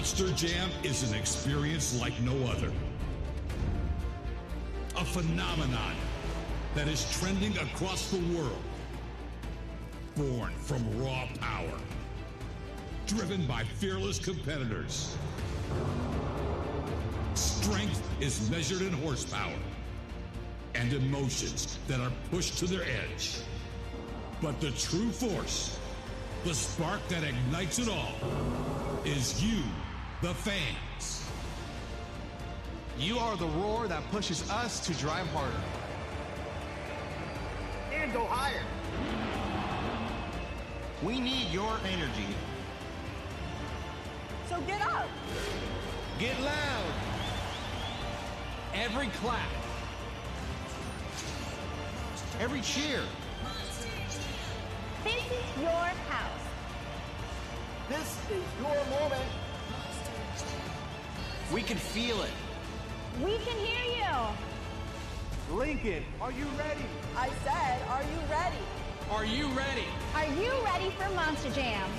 Monster Jam is an experience like no other. A phenomenon that is trending across the world. Born from raw power. Driven by fearless competitors. Strength is measured in horsepower. And emotions that are pushed to their edge. But the true force, the spark that ignites it all, is you, the fans. You are the roar that pushes us to drive harder. And go higher. We need your energy. So get up. Get loud. Every clap. Every cheer. This is your house. This is your moment. We can feel it. We can hear you. Lincoln, are you ready? I said, are you ready? Are you ready? Are you ready for Monster Jam?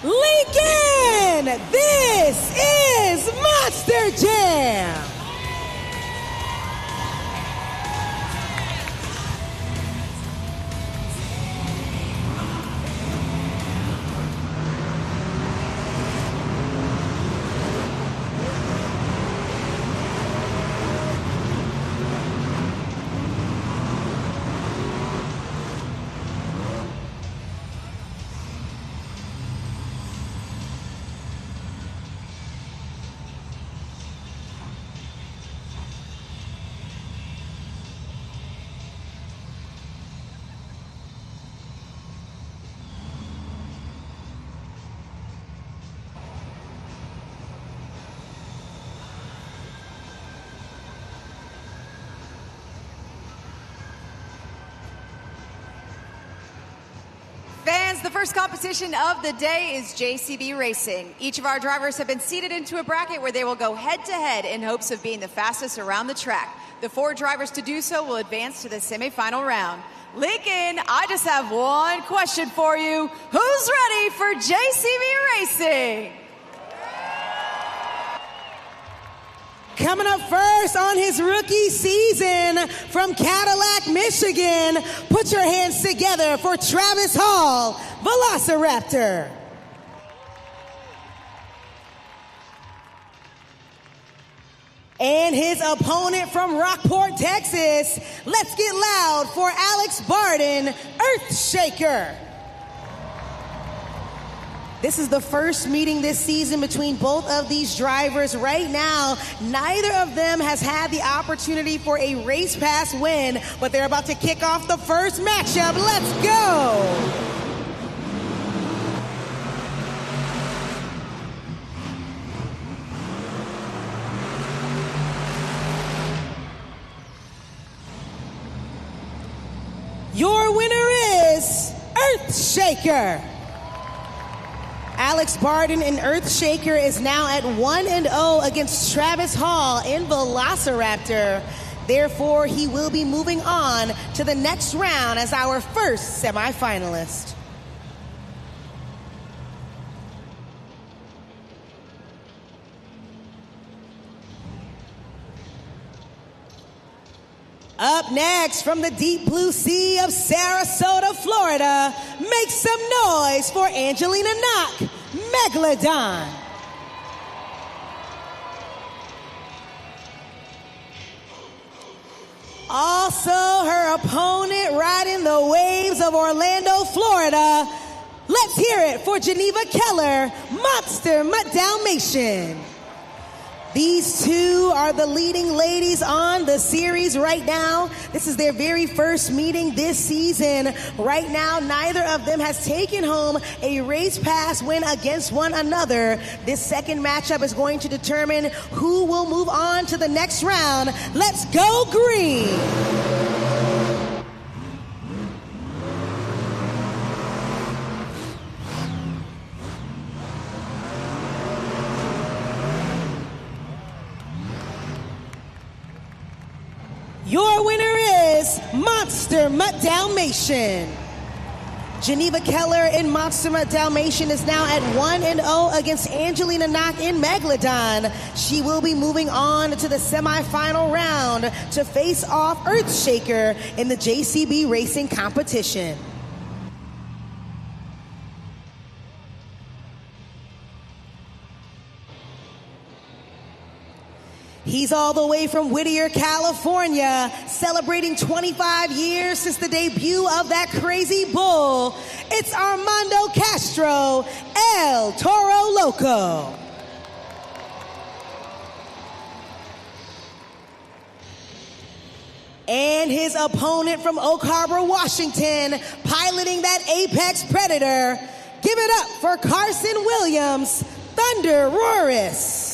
Lincoln, this is Monster Jam. Fans, the first competition of the day is JCB Racing. Each of our drivers have been seated into a bracket where they will go head-to-head in hopes of being the fastest around the track. The 4 drivers to do so will advance to the semifinal round. Lincoln, I just have one question for you. Who's ready for JCB Racing? Coming up first on his rookie season from Cadillac, Michigan, put your hands together for Travis Hall, Velociraptor. And his opponent from Rockport, Texas, let's get loud for Alex Barden, Earthshaker. This is the first meeting this season between both of these drivers. Right now, neither of them has had the opportunity for a race pass win, but they're about to kick off the first matchup. Let's go! Earthshaker. Alex Barden in Earthshaker is now at 1-0 against Travis Hall in Velociraptor. Therefore, he will be moving on to the next round as our first semifinalist. Up next, from the deep blue sea of Sarasota, Florida, make some noise for Angelina Knock, Megalodon. Also, her opponent riding the waves of Orlando, Florida. Let's hear it for Geneva Keller, Monster Mutt Dalmatian. These two are the leading ladies on the series right now. This is their very first meeting this season. Right now, neither of them has taken home a race pass win against one another. This second matchup is going to determine who will move on to the next round. Let's go green! Your winner is Monster Mutt Dalmatian. Geneva Keller in Monster Mutt Dalmatian is now at 1-0 against Angelina Knock in Megalodon. She will be moving on to the semifinal round to face off Earthshaker in the JCB Racing competition. He's all the way from Whittier, California, celebrating 25 years since the debut of that crazy bull. It's Armando Castro, El Toro Loco. And his opponent from Oak Harbor, Washington, piloting that Apex Predator. Give it up for Carson Williams, Thunder Roris.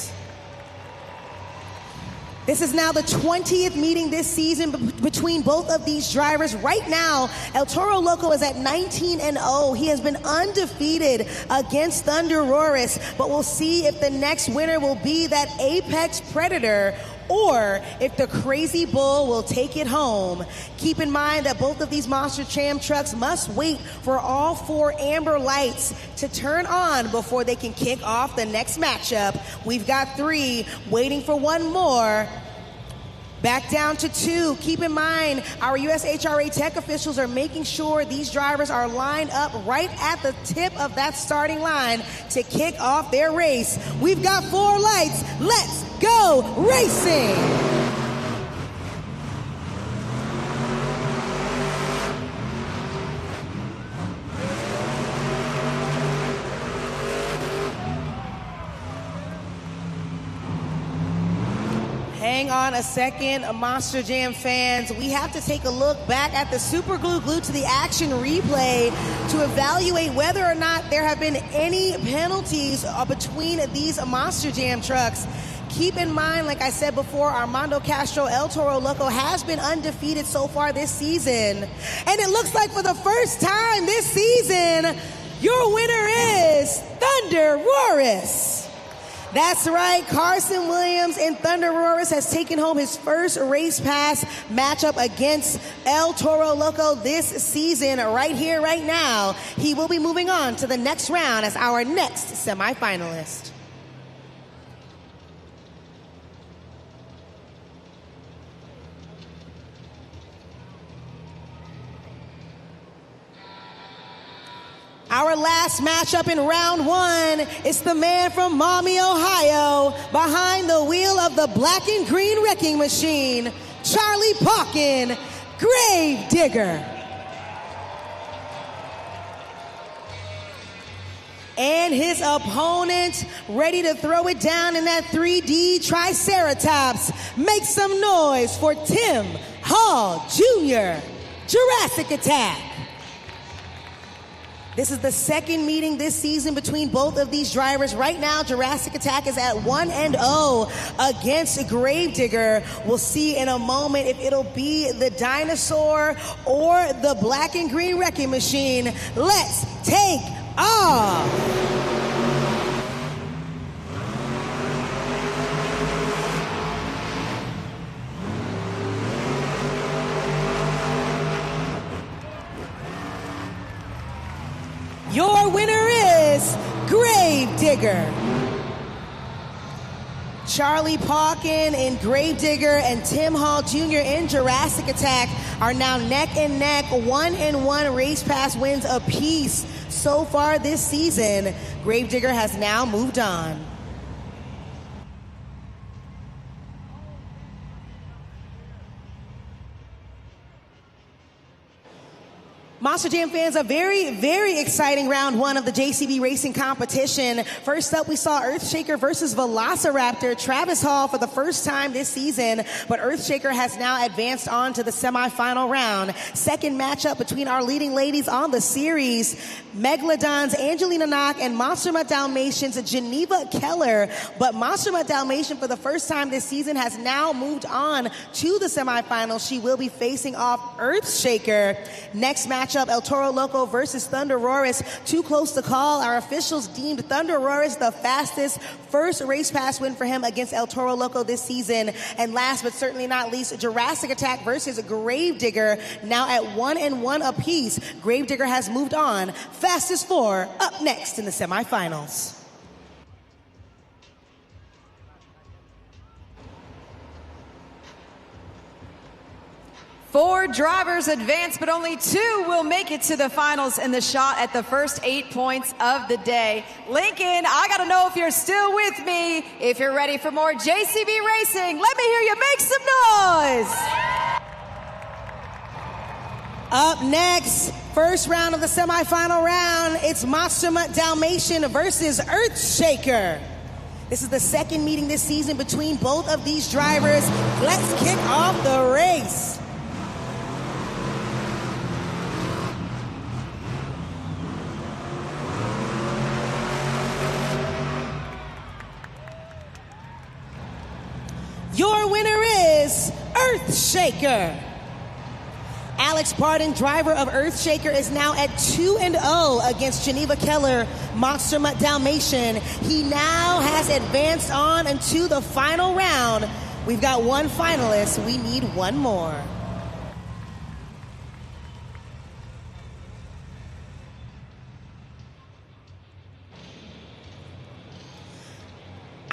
This is now the 20th meeting this season between both of these drivers. Right now, El Toro Loco is at 19-0. He has been undefeated against Thunder Roris, but we'll see if the next winner will be that Apex Predator or if the Crazy Bull will take it home. Keep in mind that both of these Monster Jam trucks must wait for all 4 amber lights to turn on before they can kick off the next matchup. We've got 3, waiting for 1 more. Back down to 2. Keep in mind, our USHRA tech officials are making sure these drivers are lined up right at the tip of that starting line to kick off their race. We've got 4 lights. Let's go racing! Hang on a second, Monster Jam fans. We have to take a look back at the Super Glue Glued to the Action replay to evaluate whether or not there have been any penalties between these Monster Jam trucks. Keep in mind, like I said before, Armando Castro, El Toro Loco, has been undefeated so far this season. And it looks like for the first time this season, your winner is Thunder Roris. That's right, Carson Williams in Thunder Roris has taken home his first race pass matchup against El Toro Loco this season. Right here, right now, he will be moving on to the next round as our next semifinalist. Our last matchup in round 1 is the man from Maumee, Ohio, behind the wheel of the black and green wrecking machine, Charlie Pauken, Grave Digger. And his opponent ready to throw it down in that 3D Triceratops. Make some noise for Tim Hall Jr., Jurassic Attack. This is the second meeting this season between both of these drivers. Right now, Jurassic Attack is at 1-0 against Gravedigger. We'll see in a moment if it'll be the dinosaur or the black and green wrecking machine. Let's take off. Your winner is Gravedigger. Charlie Pauken in Gravedigger and Tim Hall Jr. in Jurassic Attack are now neck and neck, 1-1 race pass wins apiece so far this season. Gravedigger has now moved on. Monster Jam fans, a very, very exciting round one of the JCB Racing competition. First up, we saw Earthshaker versus Velociraptor. Travis Hall for the first time this season, but Earthshaker has now advanced on to the semifinal round. Second matchup between our leading ladies on the series, Megalodon's Angelina Knock and Monster Mutt Dalmatian's Geneva Keller. But Monster Mutt Dalmatian for the first time this season has now moved on to the semifinals. She will be facing off Earthshaker. Next matchup, El Toro Loco versus Thunder Roris. Too close to call. Our officials deemed Thunder Roris the fastest first race pass win for him against El Toro Loco this season. And last but certainly not least, Jurassic Attack versus Gravedigger, now at 1-1 apiece. Gravedigger has moved on. Fastest four up next in the semifinals. Four drivers advance, but only two will make it to the finals in the shot at the first 8 points of the day. Lincoln, I gotta know if you're still with me. If you're ready for more JCB Racing, let me hear you make some noise. Up next, first round of the semifinal round, it's Monster Mutt Dalmatian versus Earthshaker. This is the second meeting this season between both of these drivers. Let's kick off the race. Your winner is Earthshaker. Alex Pardon, driver of Earthshaker, is now at 2-0 against Geneva Keller, Monster Mutt Dalmatian. He now has advanced on into the final round. We've got one finalist. We need one more.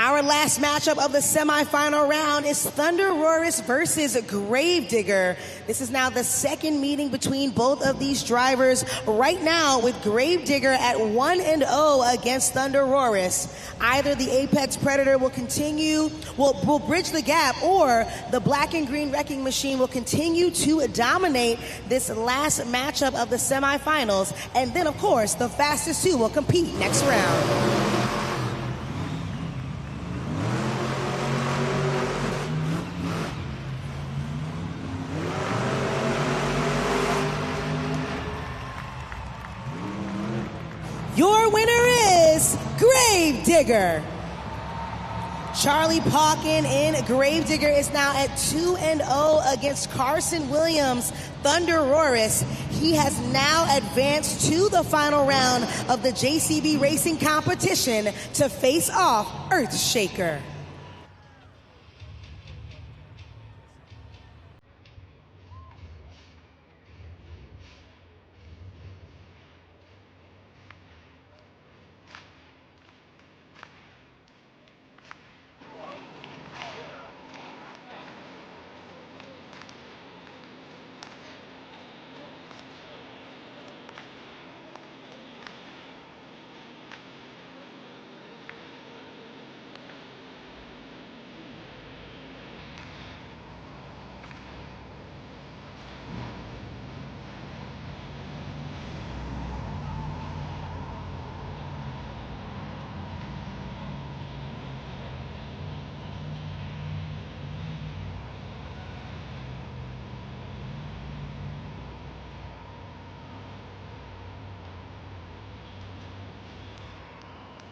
Our last matchup of the semifinal round is Thunder Roris versus Gravedigger. This is now the second meeting between both of these drivers. Right now, with Gravedigger at 1-0 against Thunder Roris. Either the Apex Predator will will bridge the gap, or the black and green wrecking machine will continue to dominate this last matchup of the semifinals. And then, of course, the fastest two will compete next round. Your winner is Gravedigger. Charlie Pauken in Gravedigger is now at 2-0 against Carson Williams, Thunder Roris. He has now advanced to the final round of the JCB Racing competition to face off Earthshaker.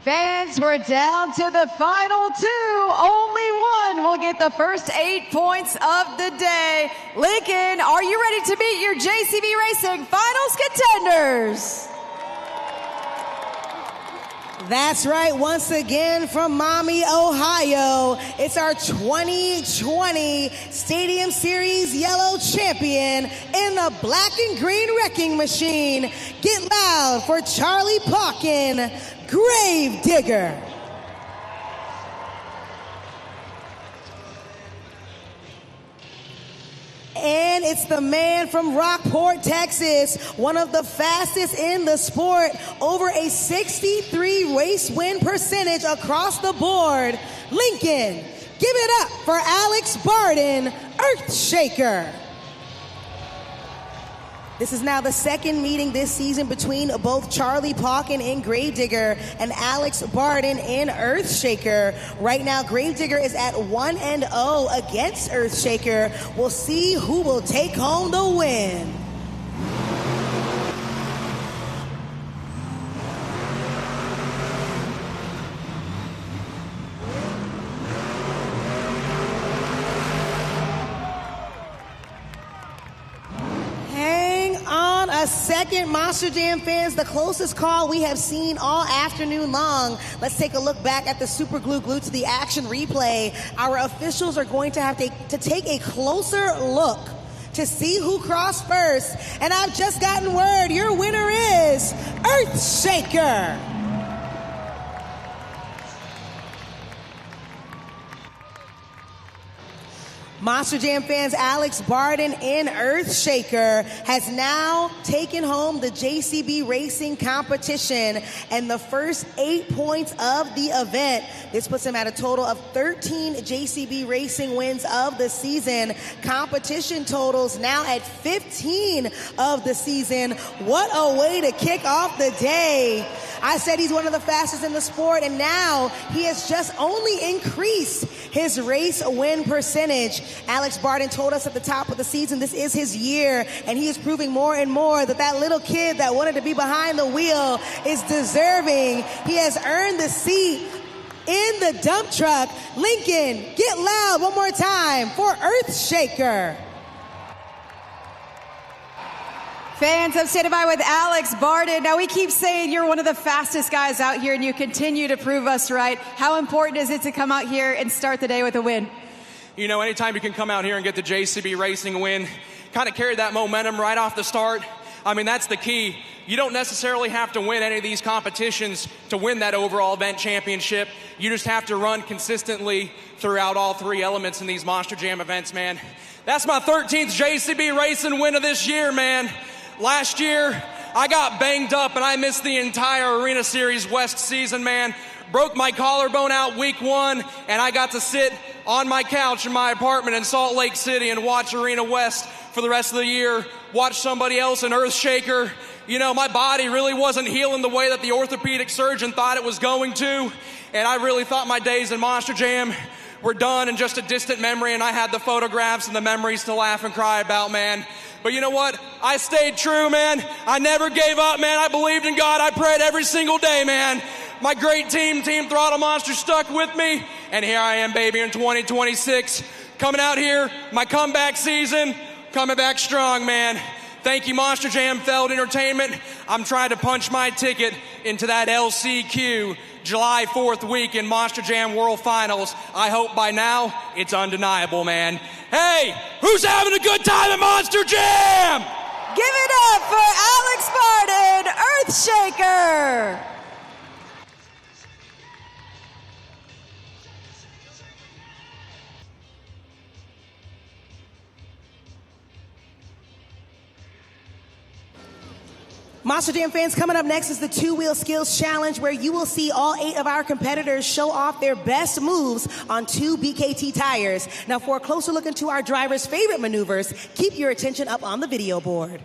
Fans, we're down to the final two. Only one will get the first 8 points of the day. Lincoln, are you ready to meet your JCB Racing Finals contenders? That's right, once again from Maumee, Ohio, it's our 2020 Stadium Series Yellow Champion in the black and green wrecking machine. Get loud for Charlie Pauken, Grave Digger. And it's the man from Rockport, Texas, one of the fastest in the sport, over a 63 race win percentage across the board. Lincoln, give it up for Alex Barden, Earthshaker. This is now the second meeting this season between both Charlie Pauken and Gravedigger and Alex Barden and Earthshaker. Right now, Gravedigger is at 1-0 against Earthshaker. We'll see who will take home the win. A second, Monster Jam fans, the closest call we have seen all afternoon long. Let's take a look back at the Super Glue Glued to the Action replay. Our officials are going to have to take a closer look to see who crossed first. And I've just gotten word, your winner is Earthshaker. Monster Jam fans, Alex Barden and Earthshaker has now taken home the JCB Racing competition and the first 8 points of the event. This puts him at a total of 13 JCB Racing wins of the season. Competition totals now at 15 of the season. What a way to kick off the day. I said he's one of the fastest in the sport, and now he has just only increased his race win percentage. Alex Barden told us at the top of the season this is his year, and he is proving more and more that that little kid that wanted to be behind the wheel is deserving. He has earned the seat in the dump truck. Lincoln, get loud one more time for Earthshaker. Fans, I'm standing by with Alex Barden. Now, we keep saying you're one of the fastest guys out here, and you continue to prove us right. How important is it to come out here and start the day with a win? You know, anytime you can come out here and get the JCB Racing win, kind of carry that momentum right off the start. I mean, that's the key. You don't necessarily have to win any of these competitions to win that overall event championship. You just have to run consistently throughout all three elements in these Monster Jam events, man. That's my 13th JCB Racing win of this year, man. Last year, I got banged up and I missed the entire Arena Series West season, man. Broke my collarbone out week 1, and I got to sit on my couch in my apartment in Salt Lake City and watch Arena West for the rest of the year, watch somebody else in Earthshaker. You know, my body really wasn't healing the way that the orthopedic surgeon thought it was going to, and I really thought my days in Monster Jam were done and just a distant memory, and I had the photographs and the memories to laugh and cry about, man. But you know what? I stayed true, man. I never gave up, man. I believed in God. I prayed every single day, man. My great team, Team Throttle Monster, stuck with me. And here I am, baby, in 2026. Coming out here, my comeback season, coming back strong, man. Thank you, Monster Jam Feld Entertainment. I'm trying to punch my ticket into that LCQ July 4th week in Monster Jam World Finals. I hope by now it's undeniable, man. Hey, who's having a good time at Monster Jam? Give it up for Alex Barden, Earthshaker. Monster Jam fans, coming up next is the Two-Wheel Skills Challenge, where you will see all 8 of our competitors show off their best moves on 2 BKT tires. Now, for a closer look into our drivers' favorite maneuvers, keep your attention up on the video board.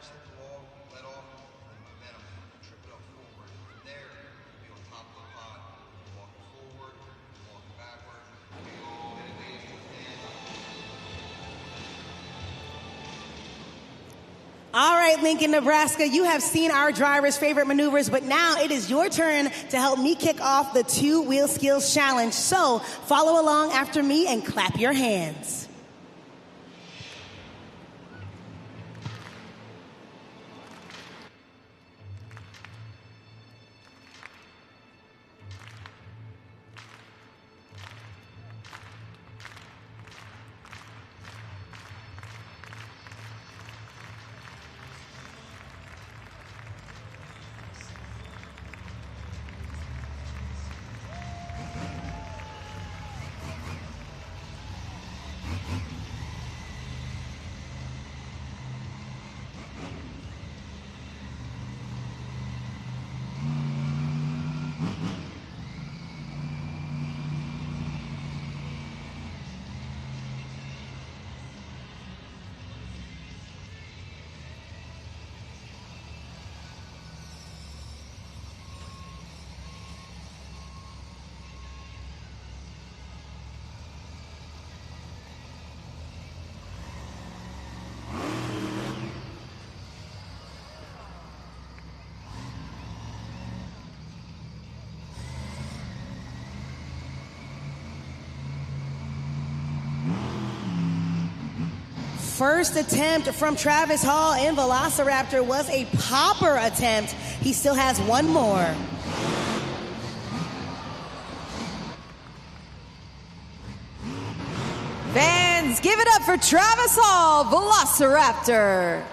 tires hit the wall, let off, and momentum, trip it up forward. From there, you'll be on top of the pod, walking forward, walking backward, get it lazy with hand. All right, Lincoln, Nebraska, you have seen our drivers' favorite maneuvers, but now it is your turn to help me kick off the two-wheel skills challenge. So follow along after me and clap your hands. First attempt from Travis Hall in Velociraptor was a popper attempt. He still has one more. Fans, give it up for Travis Hall, Velociraptor.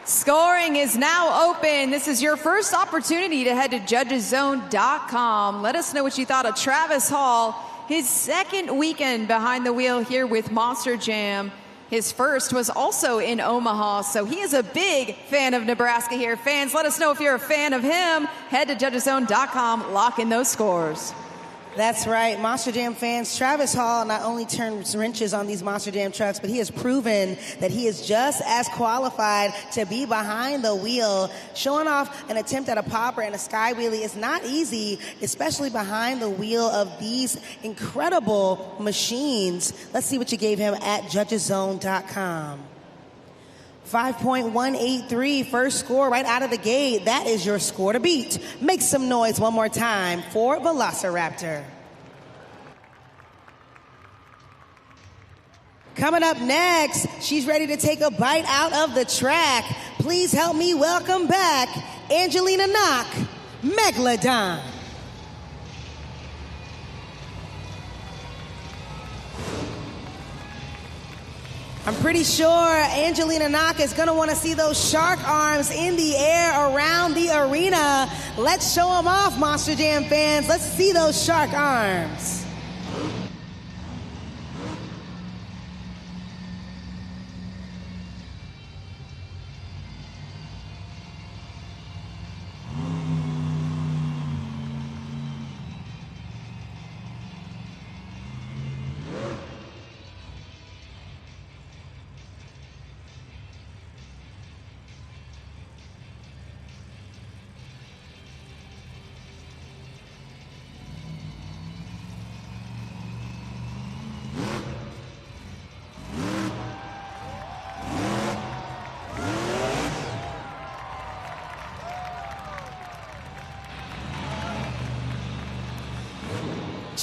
Scoring is now open. This is your first opportunity to head to judgeszone.com. Let us know what you thought of Travis Hall, his second weekend behind the wheel here with Monster Jam. His first was also in Omaha, so he is a big fan of Nebraska here. Fans, let us know if you're a fan of him. Head to judgeszone.com, lock in those scores. That's right, Monster Jam fans. Travis Hall not only turns wrenches on these Monster Jam trucks, but he has proven that he is just as qualified to be behind the wheel. Showing off an attempt at a popper and a sky wheelie is not easy, especially behind the wheel of these incredible machines. Let's see what you gave him at judgeszone.com. 5.183 first score right out of the gate. That is your score to beat. Make some noise one more time for Velociraptor. Coming up next, she's ready to take a bite out of the track. Please help me welcome back Angelina Knock, Megalodon. I'm pretty sure Angelina Knock is going to want to see those shark arms in the air around the arena. Let's show them off, Monster Jam fans. Let's see those shark arms.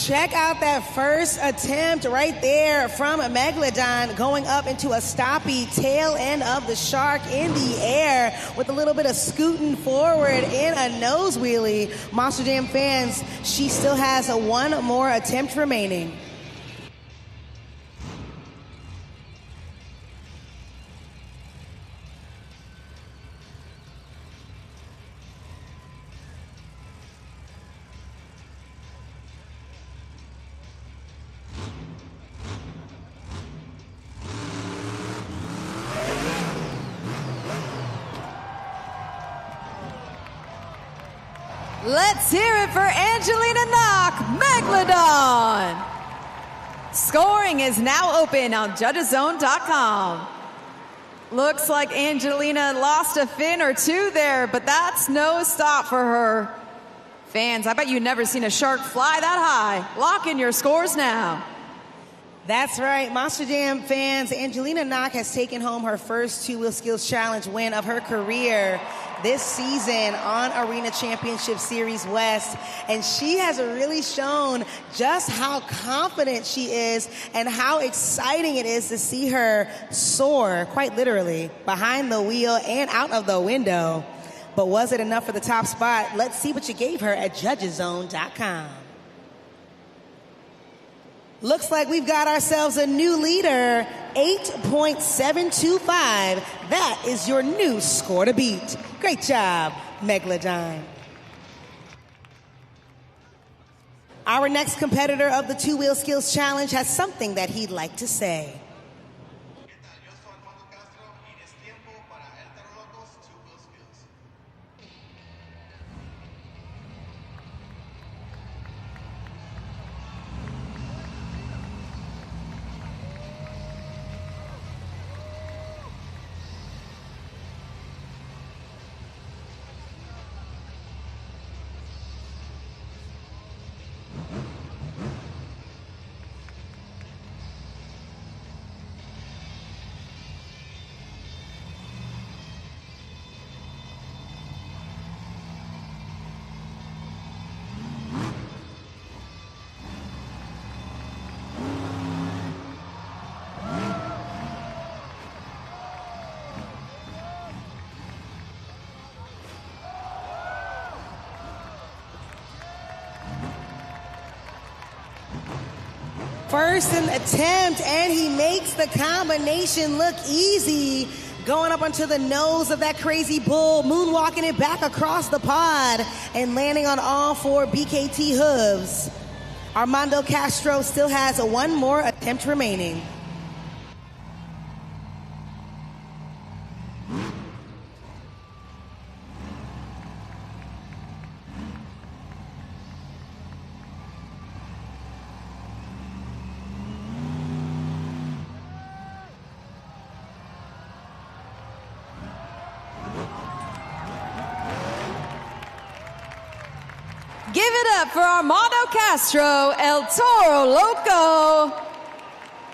Check out that first attempt right there from Megalodon, going up into a stoppy tail end of the shark in the air with a little bit of scooting forward in a nose wheelie. Monster Jam fans, she still has one more attempt remaining. Let's hear it for Angelina Knock, Megalodon. Scoring is now open on judgeszone.com. Looks like Angelina lost a fin or two there, but that's no stop for her. Fans, I bet you've never seen a shark fly that high. Lock in your scores now. That's right, Monster Jam fans. Angelina Knock has taken home her first Two-Wheel Skills Challenge win of her career this season on Arena Championship Series West. And she has really shown just how confident she is and how exciting it is to see her soar, quite literally, behind the wheel and out of the window. But was it enough for the top spot? Let's see what you gave her at judgeszone.com. Looks like we've got ourselves a new leader, 8.725. That is your new score to beat. Great job, Megalodon. Our next competitor of the Two-Wheel Skills Challenge has something that he'd like to say. First an attempt, and he makes the combination look easy. Going up onto the nose of that crazy bull, moonwalking it back across the pod, and landing on all four BKT hooves. Armando Castro still has one more attempt remaining. Give it up for Armando Castro, El Toro Loco.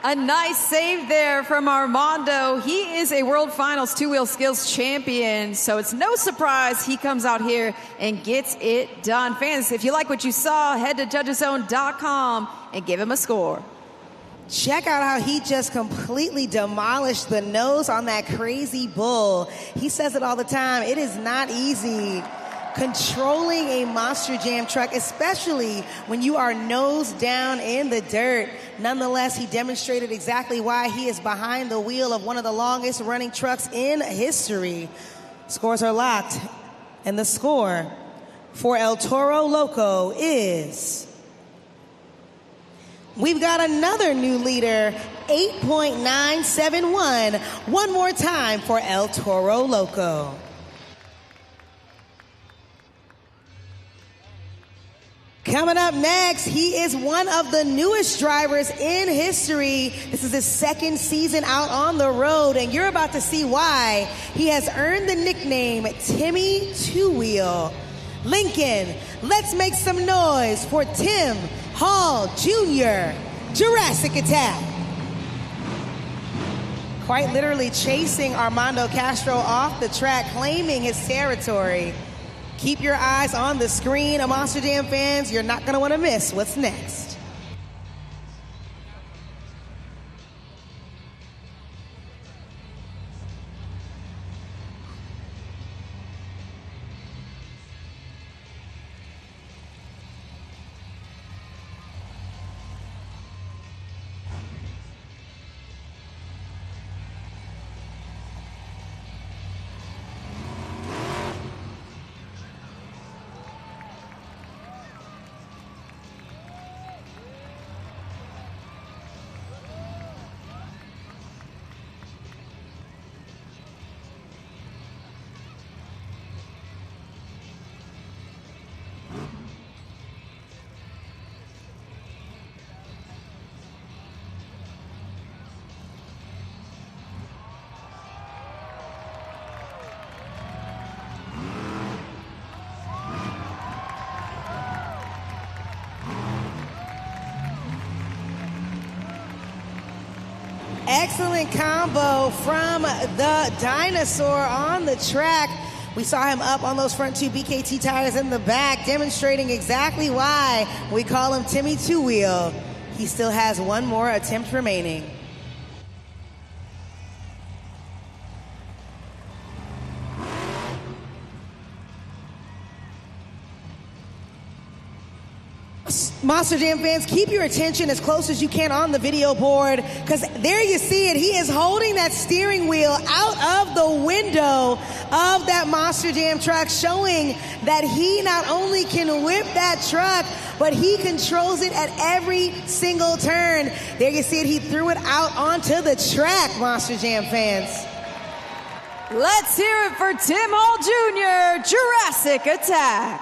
A nice save there from Armando. He is a World Finals Two-Wheel Skills champion, so it's no surprise he comes out here and gets it done. Fans, if you like what you saw, head to judgeszone.com and give him a score. Check out how he just completely demolished the nose on that crazy bull. He says it all the time. It is not easy controlling a Monster Jam truck, especially when you are nose down in the dirt. Nonetheless, he demonstrated exactly why he is behind the wheel of one of the longest running trucks in history. Scores are locked, and the score for El Toro Loco is... We've got another new leader, 8.971. One more time for El Toro Loco. Coming up next, he is one of the newest drivers in history. This is his second season out on the road, and you're about to see why he has earned the nickname Timmy Two-Wheel. Lincoln, let's make some noise for Tim Hall Jr., Jurassic Attack. Quite literally chasing Armando Castro off the track, claiming his territory. Keep your eyes on the screen, Monster Jam fans. You're not going to want to miss what's next. Excellent combo from the dinosaur on the track. We saw him up on those front two BKT tires in the back, demonstrating exactly why we call him Timmy Two-Wheel. He still has one more attempt remaining. Monster Jam fans, keep your attention as close as you can on the video board, because there you see it. He is holding that steering wheel out of the window of that Monster Jam truck, showing that he not only can whip that truck, but he controls it at every single turn. There you see it. He threw it out onto the track, Monster Jam fans. Let's hear it for Tim Hall Jr., Jurassic Attack.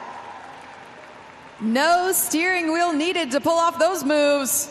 No steering wheel needed to pull off those moves.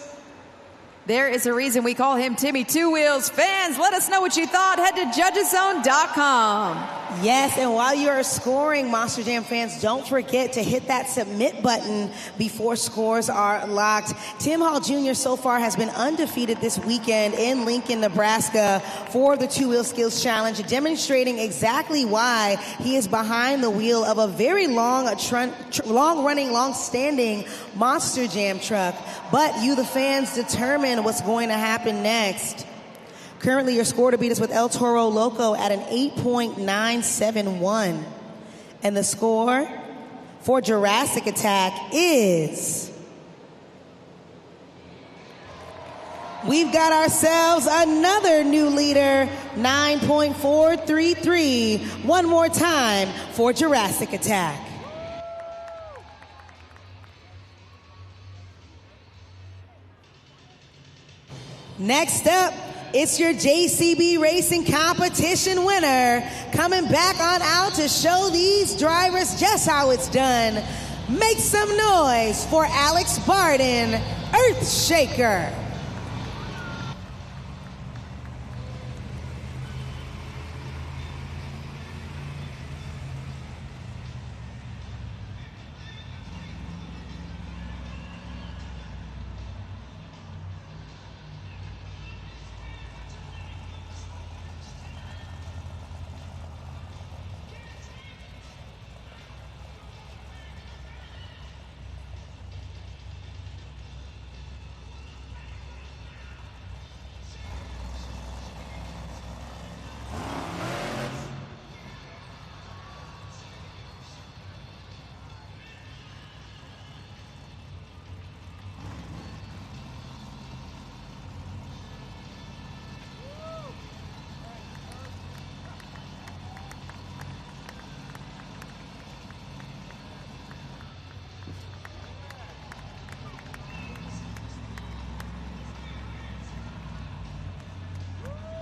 There is a reason we call him Timmy Two Wheels. Fans, let us know what you thought. Head to judgeszone.com. Yes, and while you are scoring, Monster Jam fans, don't forget to hit that submit button before scores are locked. Tim Hall Jr. so far has been undefeated this weekend in Lincoln, Nebraska for the Two-Wheel Skills Challenge, demonstrating exactly why he is behind the wheel of a very long-running, long-standing Monster Jam truck. But you, the fans, determine what's going to happen next. Currently, your score to beat is with El Toro Loco at an 8.971. And the score for Jurassic Attack is... We've got ourselves another new leader, 9.433. One more time for Jurassic Attack. Next up, it's your JCB Racing competition winner, coming back on out to show these drivers just how it's done. Make some noise for Alex Barden, Earthshaker.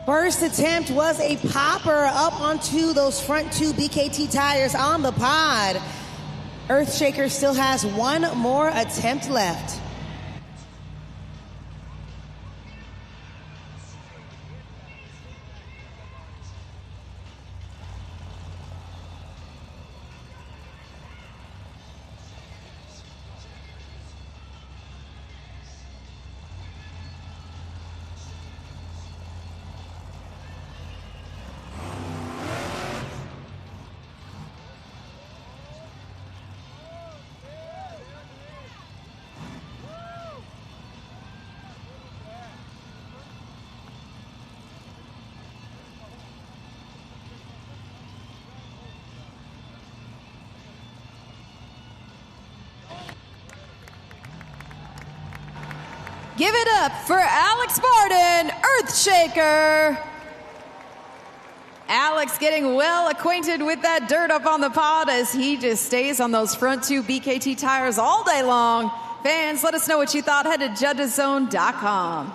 First attempt was a popper up onto those front two BKT tires on the pod. Earthshaker still has one more attempt left. Give it up for Alex Barden, Earthshaker. Alex getting well acquainted with that dirt up on the pod as he just stays on those front two BKT tires all day long. Fans, let us know what you thought. Head to judgeszone.com.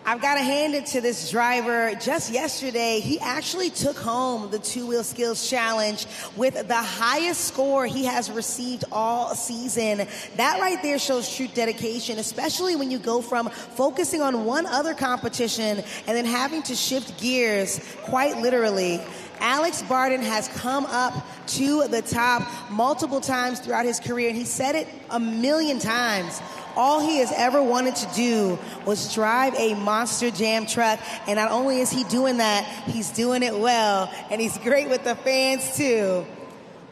I've got to hand it to this driver. Just yesterday, he actually took home the Two-Wheel Skills Challenge with the highest score he has received all season. That right there shows true dedication, especially when you go from focusing on one other competition and then having to shift gears, quite literally. Alex Barden has come up to the top multiple times throughout his career, and he said it a million times. All he has ever wanted to do was drive a Monster Jam truck, and not only is he doing that, he's doing it well, and he's great with the fans too.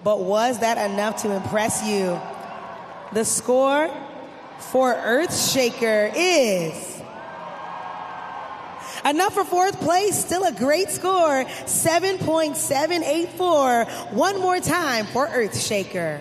But was that enough to impress you? The score for Earthshaker is enough for fourth place. Still a great score, 7.784. One more time for Earthshaker.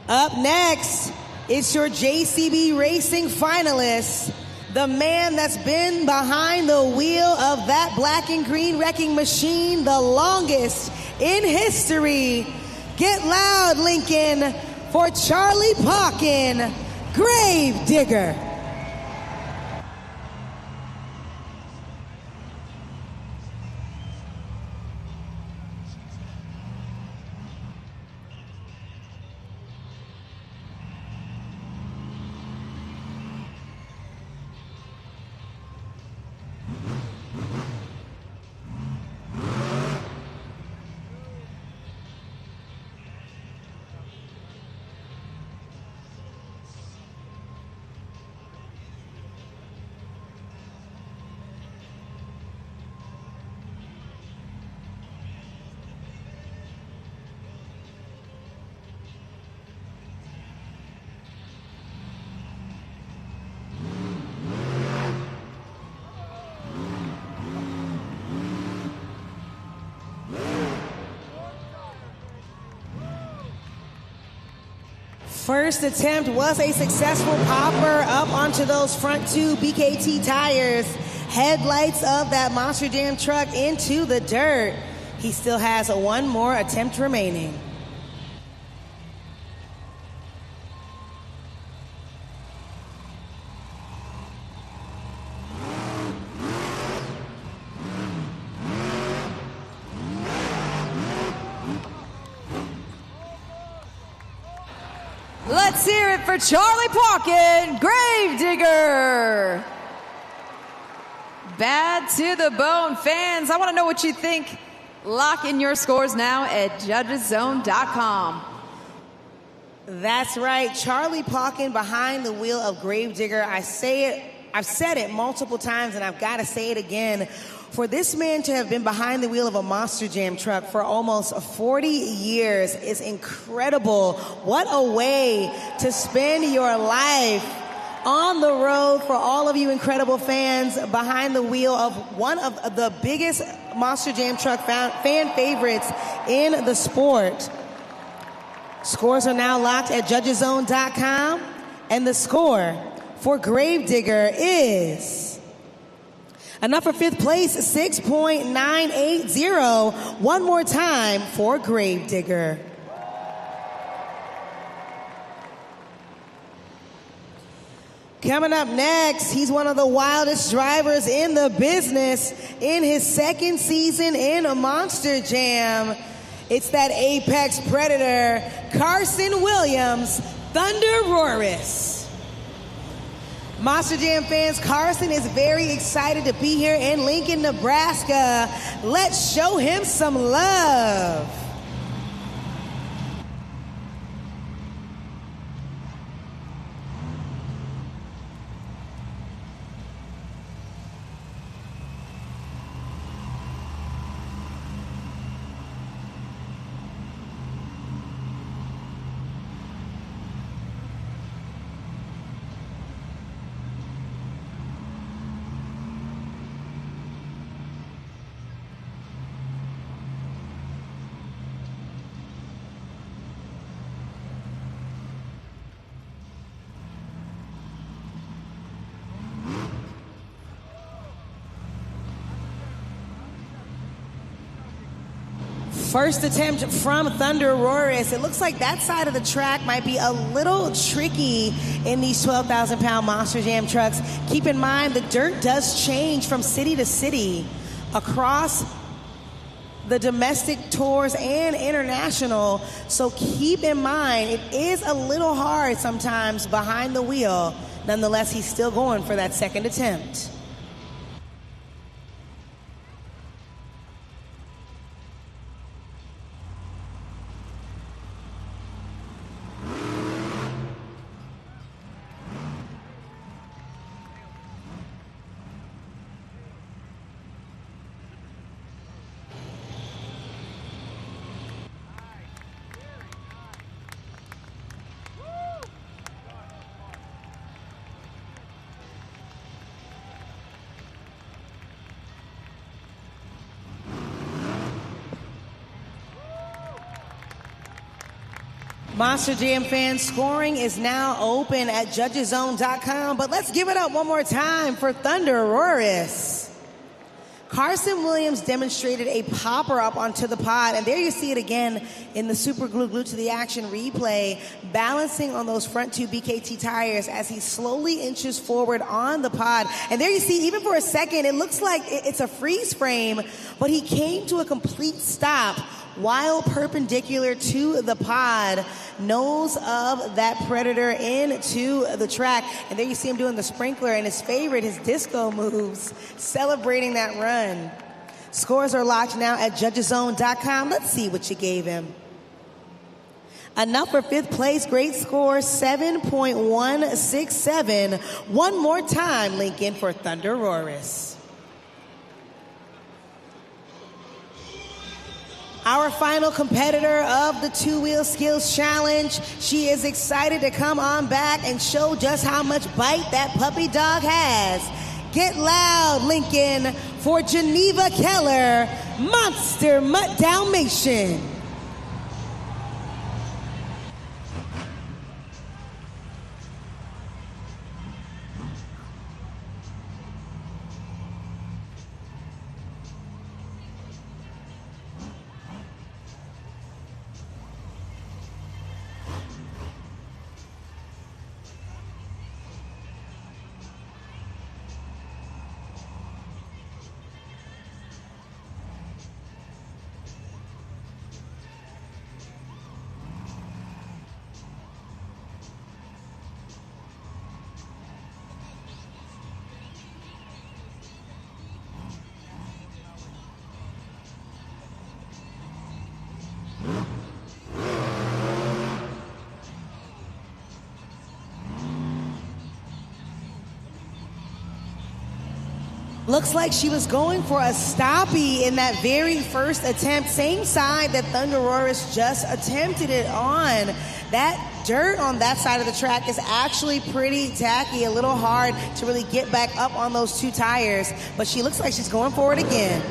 Up next, it's your JCB Racing finalist, the man that's been behind the wheel of that black and green wrecking machine the longest in history. Get loud, Lincoln, for Charlie Pauken, Gravedigger. First attempt was a successful popper up onto those front two BKT tires. Headlights of that Monster Jam truck into the dirt. He still has one more attempt remaining. Let's hear it for Charlie Pauken, Gravedigger. Bad to the bone. Fans, I want to know what you think. Lock in your scores now at judgeszone.com. That's right. Charlie Pauken behind the wheel of Gravedigger. I've said it multiple times, and I've got to say it again. For this man to have been behind the wheel of a Monster Jam truck for almost 40 years is incredible. What a way to spend your life on the road for all of you incredible fans behind the wheel of one of the biggest Monster Jam truck fan favorites in the sport. Scores are now locked at judgeszone.com, and the score for Gravedigger is enough for fifth place, 6.980. One more time for Gravedigger. Coming up next, he's one of the wildest drivers in the business in his second season in a Monster Jam. It's that apex predator, Carson Williams, Thunder Roris. Monster Jam fans, Carson is very excited to be here in Lincoln, Nebraska. Let's show him some love. First attempt from Thunder Roris. It looks like that side of the track might be a little tricky in these 12,000-pound Monster Jam trucks. Keep in mind, the dirt does change from city to city across the domestic tours and international. So keep in mind, it is a little hard sometimes behind the wheel. Nonetheless, he's still going for that second attempt. Monster Jam fans, scoring is now open at judgeszone.com, but let's give it up one more time for Thunderoris. Carson Williams demonstrated a popper up onto the pod, and there you see it again in the Super Glue Glued to the Action replay, balancing on those front two BKT tires as he slowly inches forward on the pod. And there you see, even for a second, it looks like it's a freeze frame, but he came to a complete stop while perpendicular to the pod, nose of that Predator into the track. And there you see him doing the sprinkler and his favorite, his disco moves, celebrating that run. Scores are locked now at judgeszone.com. Let's see what you gave him. Enough for fifth place, great score, 7.167. One more time, Lincoln, for Thunderoris. Our final competitor of the Two-Wheel Skills Challenge. She is excited to come on back and show just how much bite that puppy dog has. Get loud, Lincoln, for Geneva Keller, Monster Mutt Dalmatian. Looks like she was going for a stoppie in that very first attempt. Same side that Thunderoris just attempted it on. That dirt on that side of the track is actually pretty tacky, a little hard to really get back up on those two tires. But she looks like she's going for it again.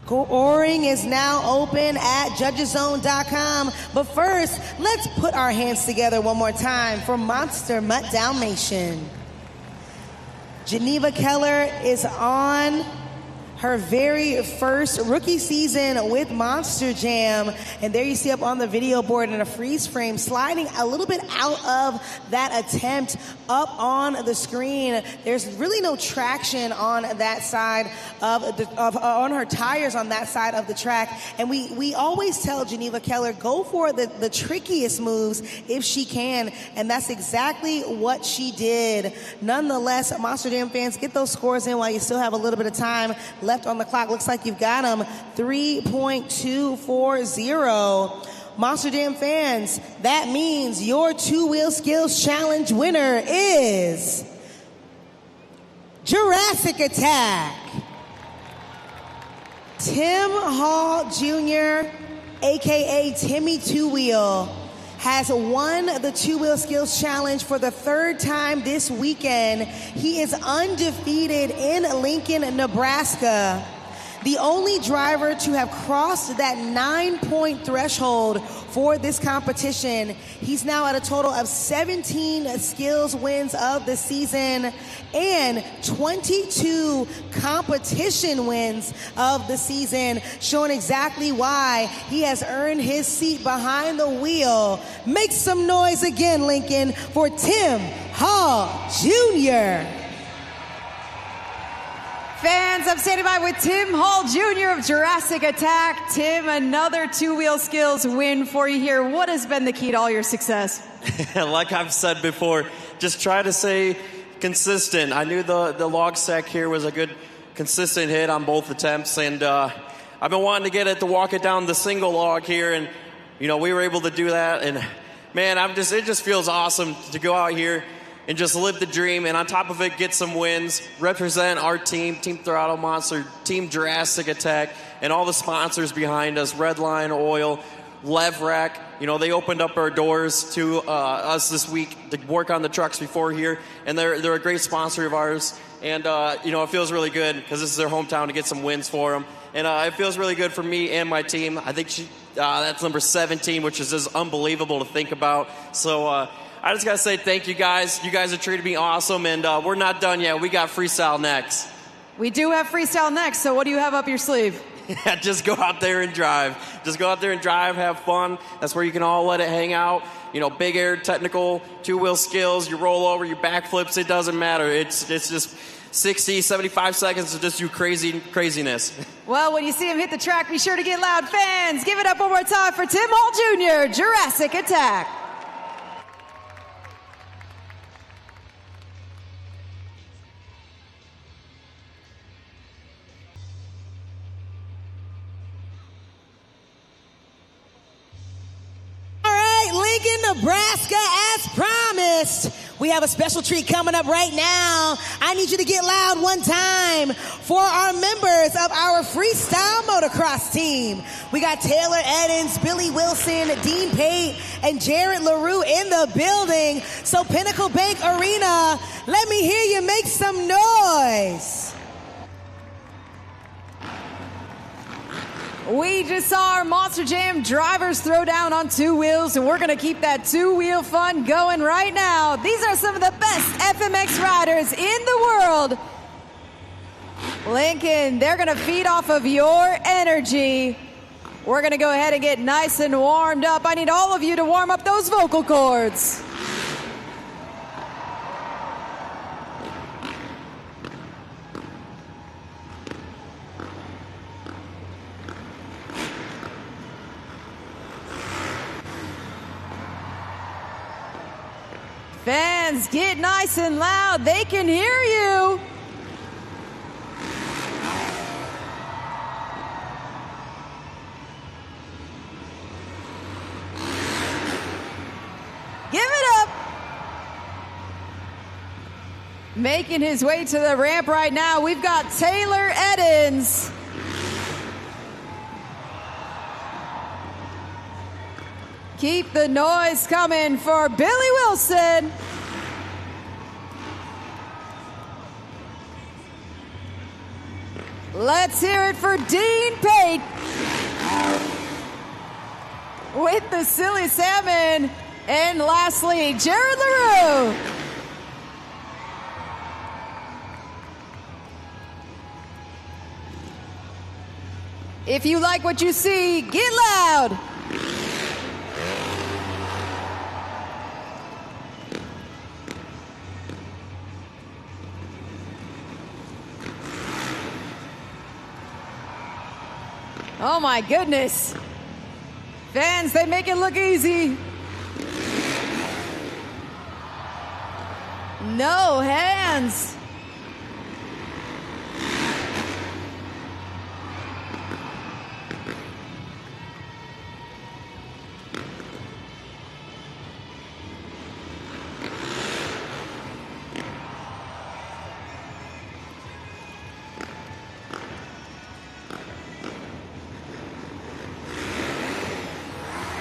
Scoring is now open at judgeszone.com. But first, let's put our hands together one more time for Monster Mutt Dalmatian. Geneva Keller is on her very first rookie season with Monster Jam. And there you see up on the video board in a freeze frame, sliding a little bit out of that attempt up on the screen. There's really no traction on that side on her tires on that side of the track. And we always tell Geneva Keller, go for the trickiest moves if she can. And that's exactly what she did. Nonetheless, Monster Jam fans, get those scores in while you still have a little bit of time left on the clock. Looks like you've got them 3.240. Monster Jam fans, that means your Two-Wheel Skills Challenge winner is Jurassic Attack. Tim Hall Jr., aka Timmy Two-Wheel, has won the Two-Wheel Skills Challenge for the third time this weekend. He is undefeated in Lincoln, Nebraska. The only driver to have crossed that 9-point threshold for this competition. He's now at a total of 17 skills wins of the season and 22 competition wins of the season, showing exactly why he has earned his seat behind the wheel. Make some noise again, Lincoln, for Tim Hall Jr. Fans, I'm standing by with Tim Hall Jr. of Jurassic Attack. Tim, another Two-Wheel Skills win for you here. What has been the key to all your success? Like I've said before, just try to stay consistent. I knew the log stack here was a good, consistent hit on both attempts, and I've been wanting to get it to walk it down the single log here, and we were able to do that. And man, it just feels awesome to go out here and just live the dream, and on top of it, get some wins, represent our team, Team Throttle Monster, Team Jurassic Attack, and all the sponsors behind us, Redline Oil, Levrec. They opened up our doors to us this week to work on the trucks before here, and they're a great sponsor of ours. And, it feels really good because this is their hometown to get some wins for them. and it feels really good for me and my team. I think that's number 17, which is just unbelievable to think about. So I just got to say thank you guys. You guys have treated me awesome, and we're not done yet. We got freestyle next. We do have freestyle next, so what do you have up your sleeve? Just go out there and drive. Just go out there and drive, have fun. That's where you can all let it hang out. You know, big air, technical, two-wheel skills, you roll over, your backflips, it doesn't matter. It's just 60, 75 seconds to just do craziness. Well, when you see him hit the track, be sure to get loud. Fans, give it up one more time for Tim Hall Jr., Jurassic Attack. Lincoln, Nebraska, as promised. We have a special treat coming up right now. I need you to get loud one time for our members of our freestyle motocross team. We got Taylor Eddins, Billy Wilson, Dean Pate, and Jared LaRue in the building. So Pinnacle Bank Arena, let me hear you make some noise. We just saw our Monster Jam drivers throw down on two wheels, and we're going to keep that two-wheel fun going right now. These are some of the best FMX riders in the world. Lincoln, they're going to feed off of your energy. We're going to go ahead and get nice and warmed up. I need all of you to warm up those vocal cords. Fans, get nice and loud. They can hear you. Give it up. Making his way to the ramp right now, we've got Taylor Eddins. Keep the noise coming for Billy Wilson. Let's hear it for Dean Pate. With the Silly Salmon. And lastly, Jared LaRue. If you like what you see, get loud. Oh my goodness. Fans, they make it look easy. No hands.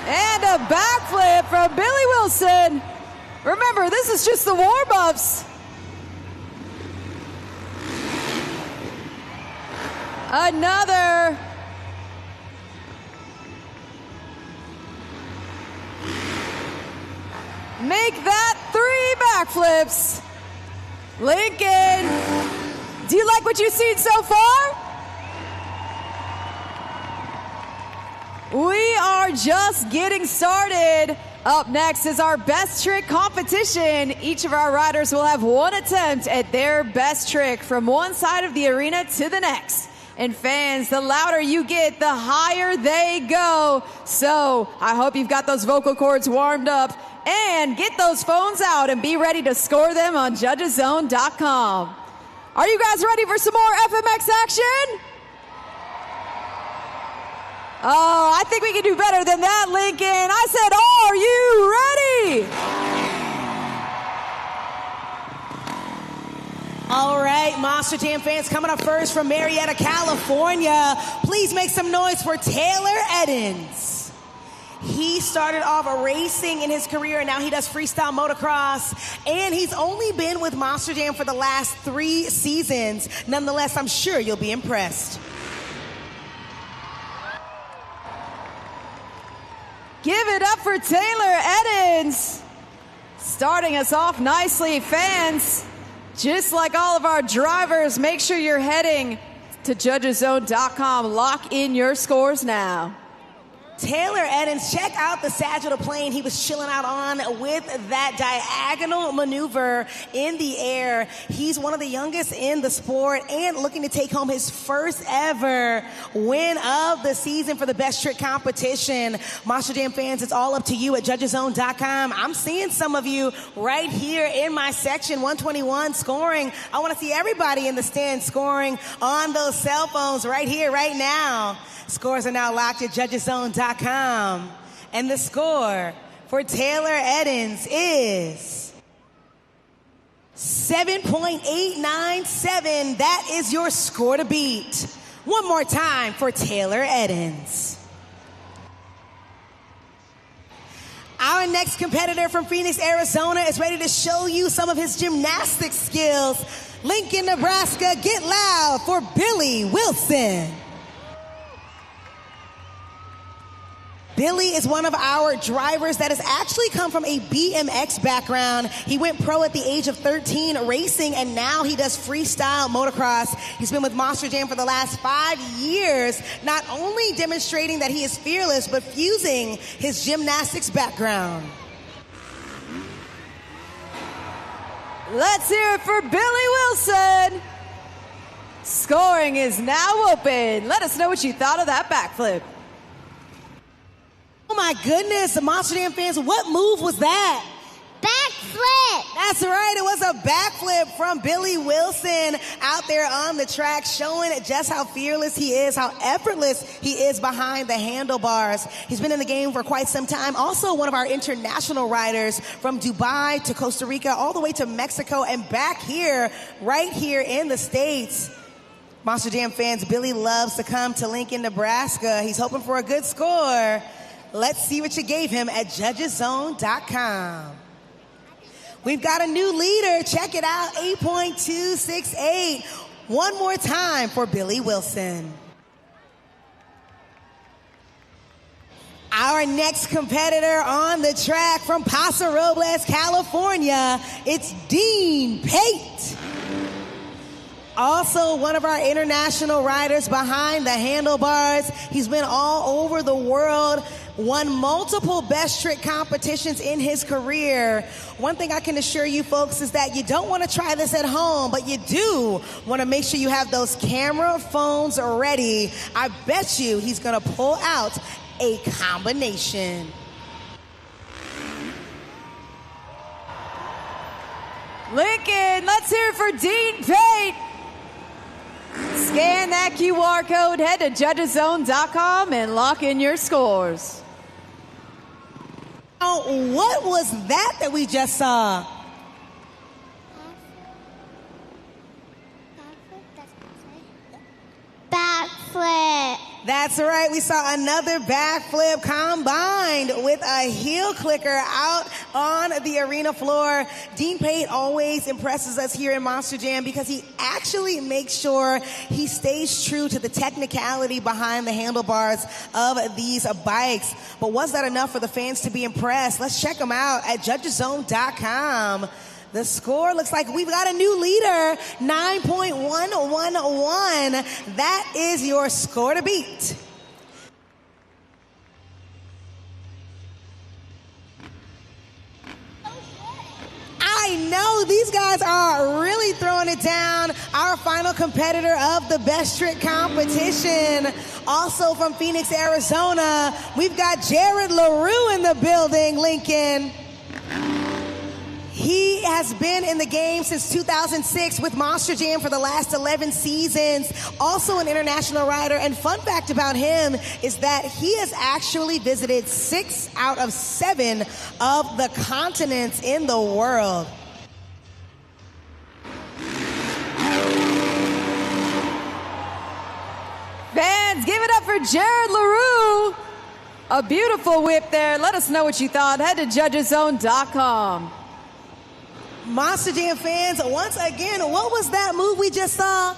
And a backflip from Billy Wilson. Remember, this is just the warm-ups. Another. Make that 3 backflips. Lincoln, do you like what you've seen so far? We are just getting started. Up next is our best trick competition. Each of our riders will have one attempt at their best trick from one side of the arena to the next. And fans, the louder you get, the higher they go. So I hope you've got those vocal cords warmed up, and get those phones out and be ready to score them on judgeszone.com. Are you guys ready for some more FMX action? Oh, I think we can do better than that, Lincoln. I said, are you ready? All right, Monster Jam fans, coming up first from Marietta, California. Please make some noise for Taylor Eddins. He started off racing in his career, and now he does freestyle motocross. And he's only been with Monster Jam for the last 3 seasons. Nonetheless, I'm sure you'll be impressed. Give it up for Taylor Eddins. Starting us off nicely, fans. Just like all of our drivers, make sure you're heading to judgeszone.com. Lock in your scores now. Taylor Eddins, check out the sagittal plane he was chilling out on with that diagonal maneuver in the air. He's one of the youngest in the sport and looking to take home his first ever win of the season for the best trick competition. Monster Jam fans, it's all up to you at judgeszone.com. I'm seeing some of you right here in my section, 121 scoring. I want to see everybody in the stand scoring on those cell phones right here, right now. Scores are now locked at judgeszone.com. And the score for Taylor Eddins is 7.897. That is your score to beat. One more time for Taylor Eddins. Our next competitor from Phoenix, Arizona is ready to show you some of his gymnastics skills. Lincoln, Nebraska, get loud for Billy Wilson. Billy is one of our drivers that has actually come from a BMX background. He went pro at the age of 13 racing, and now he does freestyle motocross. He's been with Monster Jam for the last 5 years, not only demonstrating that he is fearless, but fusing his gymnastics background. Let's hear it for Billy Wilson. Scoring is now open. Let us know what you thought of that backflip. Oh my goodness, Monster Jam fans, what move was that? Backflip! That's right, it was a backflip from Billy Wilson out there on the track, showing just how fearless he is, how effortless he is behind the handlebars. He's been in the game for quite some time. Also one of our international riders from Dubai to Costa Rica, all the way to Mexico and back here, right here in the States. Monster Jam fans, Billy loves to come to Lincoln, Nebraska. He's hoping for a good score. Let's see what you gave him at judgeszone.com. We've got a new leader. Check it out, 8.268. One more time for Billy Wilson. Our next competitor on the track from Paso Robles, California, it's Dean Pate. Also one of our international riders behind the handlebars. He's been all over the world, won multiple best trick competitions in his career. One thing I can assure you folks is that you don't want to try this at home, but you do want to make sure you have those camera phones ready. I bet you he's going to pull out a combination. Lincoln, let's hear it for Dean Pate. Scan that QR code, head to judgeszone.com and lock in your scores. Oh, what was that we just saw? Backflip. That's right. We saw another backflip combined with a heel clicker out on the arena floor. Dean Pate always impresses us here in Monster Jam because he actually makes sure he stays true to the technicality behind the handlebars of these bikes. But was that enough for the fans to be impressed? Let's check them out at judgeszone.com. The score looks like we've got a new leader, 9.111. That is your score to beat. I know these guys are really throwing it down. Our final competitor of the best trick competition, also from Phoenix, Arizona, we've got Jared LaRue in the building, Lincoln. He has been in the game since 2006 with Monster Jam for the last 11 seasons. Also an international rider. And fun fact about him is that he has actually visited 6 out of 7 of the continents in the world. Fans, give it up for Jared LaRue. A beautiful whip there. Let us know what you thought. Head to judgeszone.com. Monster Jam fans, once again, what was that move we just saw?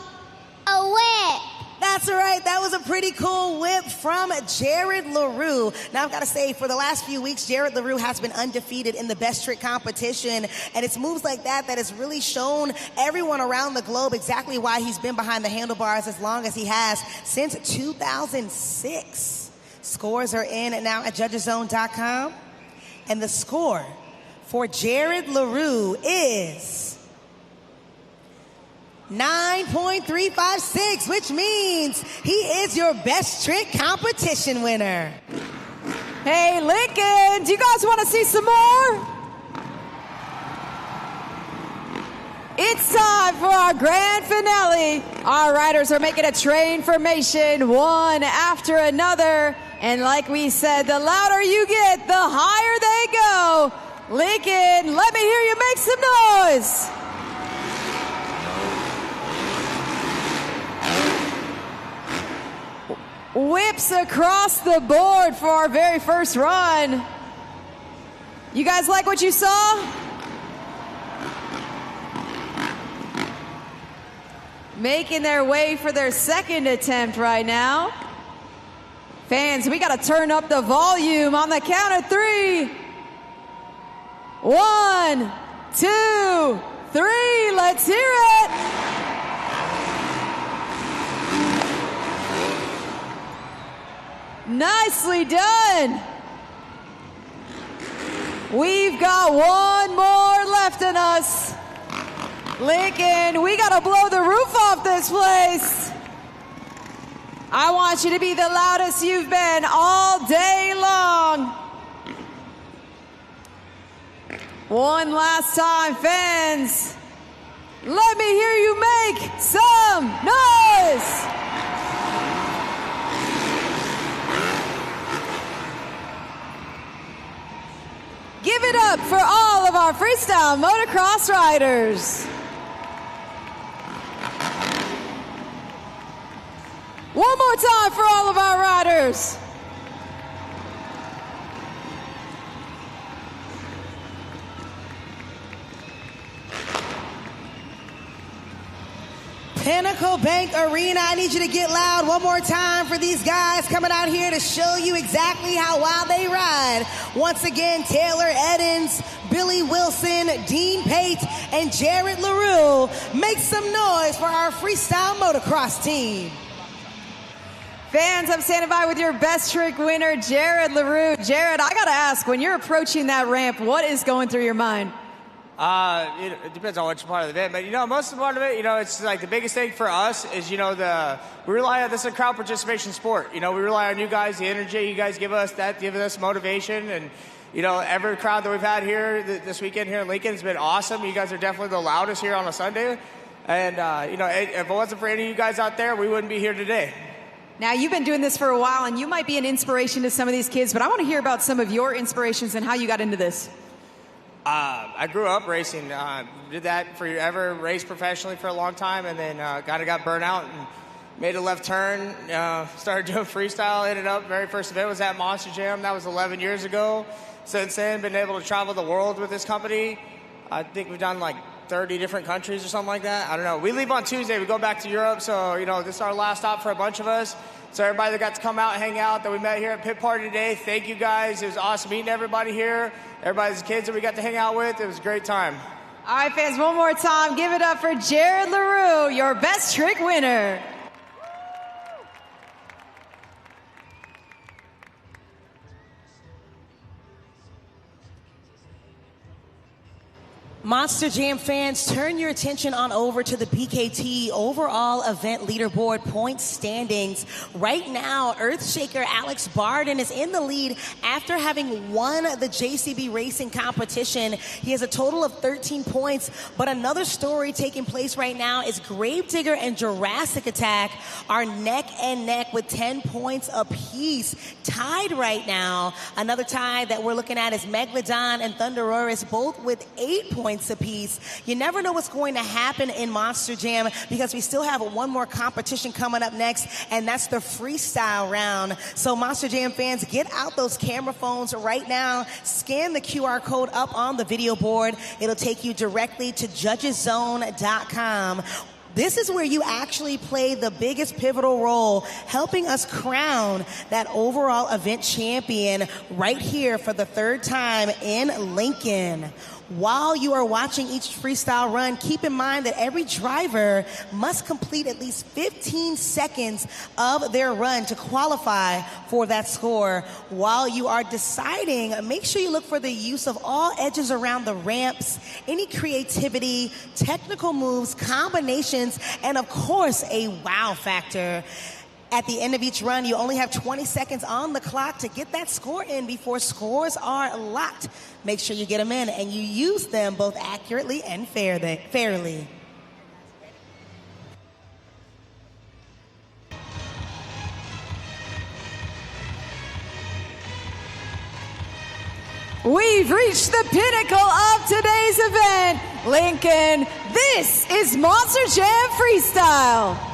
A whip. That's right. That was a pretty cool whip from Jared LaRue. Now, I've got to say, for the last few weeks, Jared LaRue has been undefeated in the best trick competition. And it's moves like that that has really shown everyone around the globe exactly why he's been behind the handlebars as long as he has since 2006. Scores are in now at judgeszone.com. And the score for Jared LaRue is 9.356, which means he is your best trick competition winner. Hey, Lincoln, do you guys want to see some more? It's time for our grand finale. Our riders are making a train formation, one after another. And like we said, the louder you get, the higher they go. Lincoln, let me hear you make some noise. Whips across the board for our very first run. You guys like what you saw? Making their way for their second attempt right now. Fans, we got to turn up the volume on the count of 3. 1, 2, 3, let's hear it. Nicely done. We've got one more left in us. Lincoln, we got to blow the roof off this place. I want you to be the loudest you've been all day long. One last time, fans. Let me hear you make some noise. Give it up for all of our freestyle motocross riders. One more time for all of our riders. Pinnacle Bank Arena, I need you to get loud one more time for these guys coming out here to show you exactly how wild they ride. Once again, Taylor Eddins, Billy Wilson, Dean Pate, and Jared LaRue. Make some noise for our freestyle motocross team. Fans, I'm standing by with your best trick winner, Jared LaRue. Jared, I gotta ask, when you're approaching that ramp, what is going through your mind? It depends on which part of the event, but most of the part of it, it's like the biggest thing for us is, we rely on this is a crowd participation sport. We rely on you guys, the energy you guys give us, that gives us motivation, and every crowd that we've had here this weekend here in Lincoln has been awesome. You guys are definitely the loudest here on a Sunday, and if it wasn't for any of you guys out there, we wouldn't be here today. Now, you've been doing this for a while, and you might be an inspiration to some of these kids, but I want to hear about some of your inspirations and how you got into this. I grew up racing. Did that raced professionally for a long time, and then got burnt out and made a left turn. Started doing freestyle. Ended up, very first event was at Monster Jam. That was 11 years ago. Since then, been able to travel the world with this company. I think we've done like 30 different countries or something like that. I don't know. We leave on Tuesday. We go back to Europe, so this is our last stop for a bunch of us. So everybody that got to come out and hang out that we met here at Pit Party today, thank you guys. It was awesome meeting everybody here. Everybody's kids that we got to hang out with. It was a great time. All right, fans, one more time. Give it up for Jared LaRue, your best trick winner. Monster Jam fans, turn your attention on over to the BKT overall event leaderboard point standings. Right now, Earthshaker Alex Barden is in the lead after having won the JCB Racing competition. He has a total of 13 points, but another story taking place right now is Gravedigger and Jurassic Attack are neck and neck with 10 points apiece. Tied right now. Another tie that we're looking at is Megalodon and Thunderoris, both with 8 points apiece. You never know what's going to happen in Monster Jam because we still have one more competition coming up next, and that's the freestyle round. So Monster Jam fans, get out those camera phones right now. Scan the QR code up on the video board. It'll take you directly to judgeszone.com. This is where you actually play the biggest pivotal role, helping us crown that overall event champion right here for the third time in Lincoln. While you are watching each freestyle run, keep in mind that every driver must complete at least 15 seconds of their run to qualify for that score. While you are deciding, make sure you look for the use of all edges around the ramps, any creativity, technical moves, combinations, and of course, a wow factor. At the end of each run, you only have 20 seconds on the clock to get that score in before scores are locked. Make sure you get them in and you use them both accurately and fairly. We've reached the pinnacle of today's event. Lincoln, this is Monster Jam Freestyle.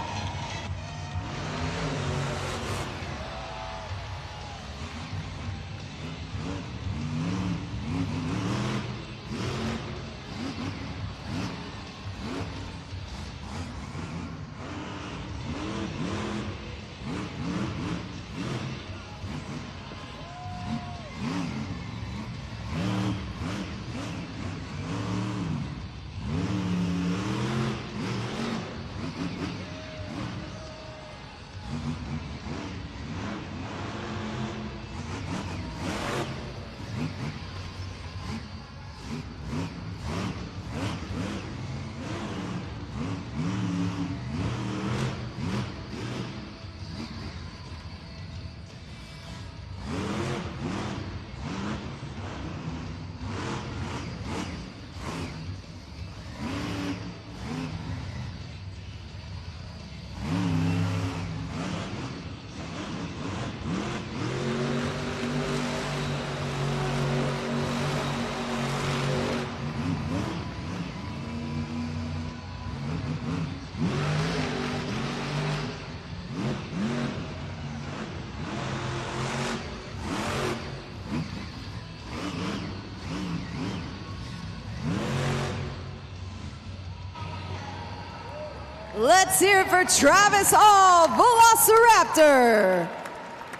Let's hear it for Travis Hall, Velociraptor.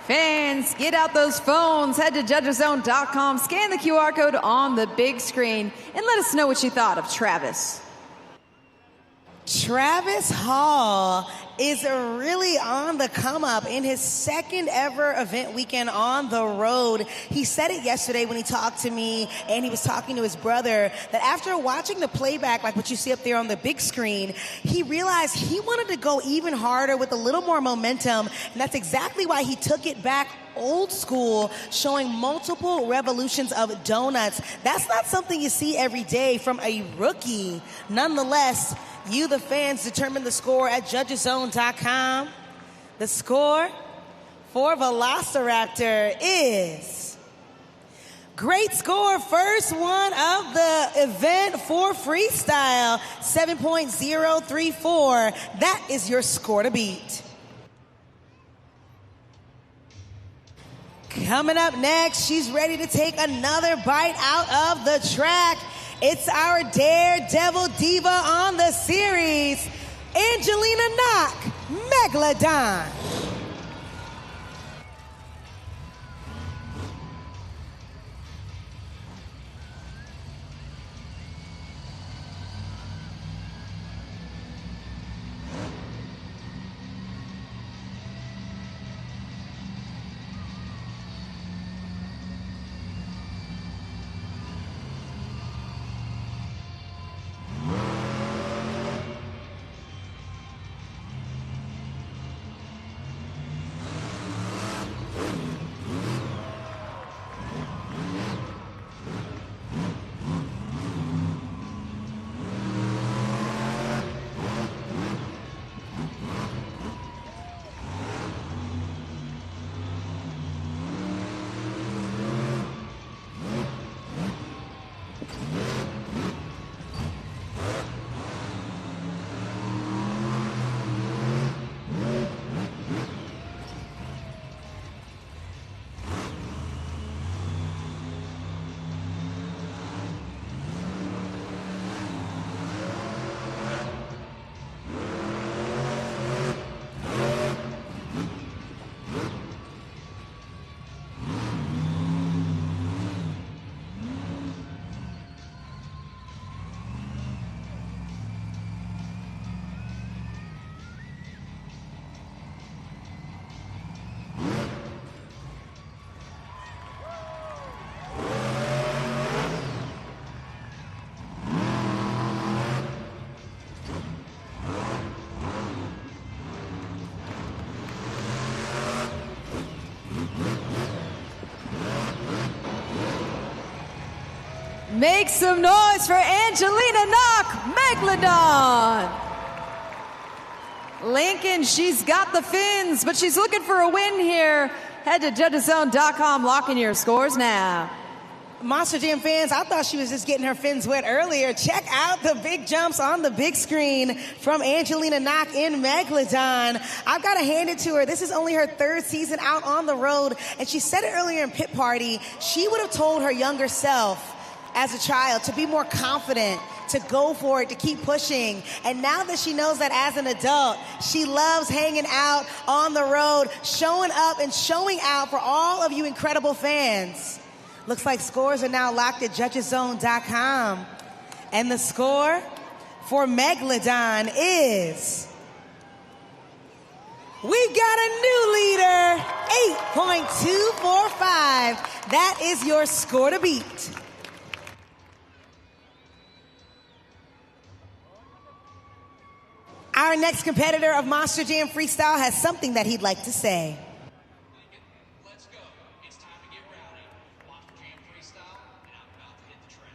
Fans, get out those phones, head to judgeszone.com, scan the QR code on the big screen, and let us know what you thought of Travis. Travis Hall is really on the come up in his second ever event weekend on the road. He said it yesterday when he talked to me and he was talking to his brother that after watching the playback, like what you see up there on the big screen, he realized he wanted to go even harder with a little more momentum. And that's exactly why he took it back old school, showing multiple revolutions of donuts. That's not something you see every day from a rookie. Nonetheless, you, the fans, determine the score at judgeszone.com. The score for Velociraptor is... Great score, first one of the event for freestyle, 7.034. That is your score to beat. Coming up next, she's ready to take another bite out of the track. It's our Daredevil Diva on the series, Angelina Knock, Megalodon. Make some noise for Angelina Knock, Megalodon. Lincoln, she's got the fins, but she's looking for a win here. Head to judgeszone.com, lock in your scores now. Monster Jam fans, I thought she was just getting her fins wet earlier. Check out the big jumps on the big screen from Angelina Knock in Megalodon. I've got to hand it to her. This is only her third season out on the road, and she said it earlier in Pit Party. She would have told her younger self as a child to be more confident, to go for it, to keep pushing. And now that she knows that as an adult, she loves hanging out on the road, showing up and showing out for all of you incredible fans. Looks like scores are now locked at judgeszone.com. And the score for Megalodon is... we've got a new leader, 8.245. That is your score to beat. Our next competitor of Monster Jam Freestyle has something that he'd like to say. Let's go. It's time to get rowdy. Monster Jam Freestyle, and I'm about to hit the track.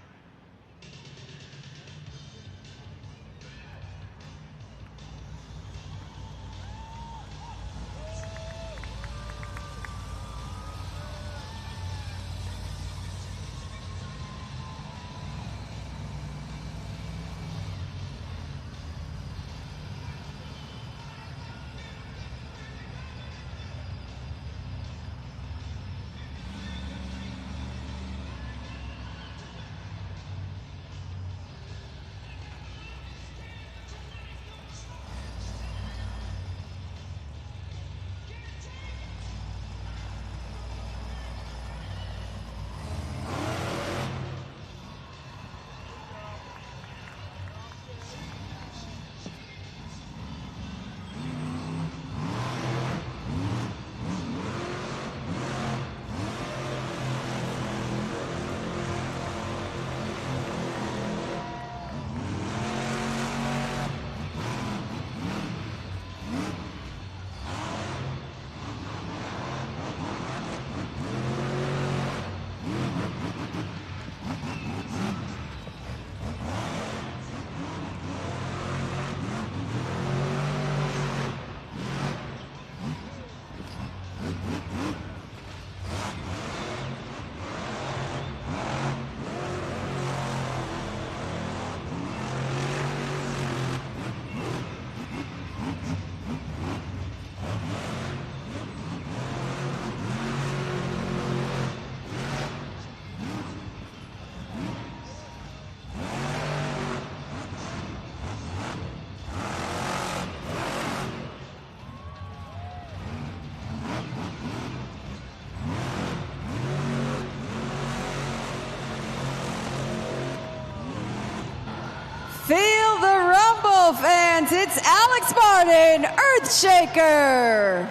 Feel the rumble, fans. It's Alex Martin, Earthshaker.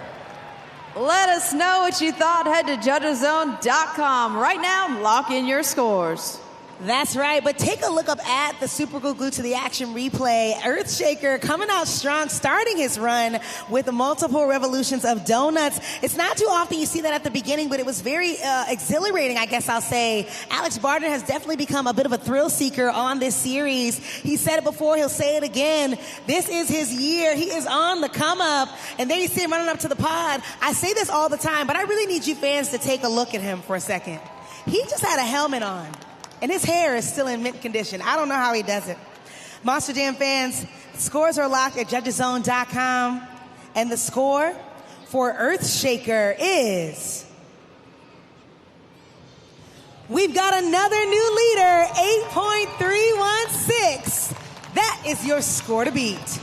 Let us know what you thought. Head to judgeszone.com. Right now, lock in your scores. That's right, but take a look up at the Super Glued to the Action replay. Earthshaker coming out strong, starting his run with multiple revolutions of donuts. It's not too often you see that at the beginning, but it was very exhilarating, I guess I'll say. Alex Barton has definitely become a bit of a thrill seeker on this series. He said it before, he'll say it again. This is his year. He is on the come up. And there you see him running up to the pod. I say this all the time, but I really need you fans to take a look at him for a second. He just had a helmet on. And his hair is still in mint condition. I don't know how he does it. Monster Jam fans, scores are locked at judgeszone.com. And the score for Earthshaker is... we've got another new leader, 8.316. That is your score to beat.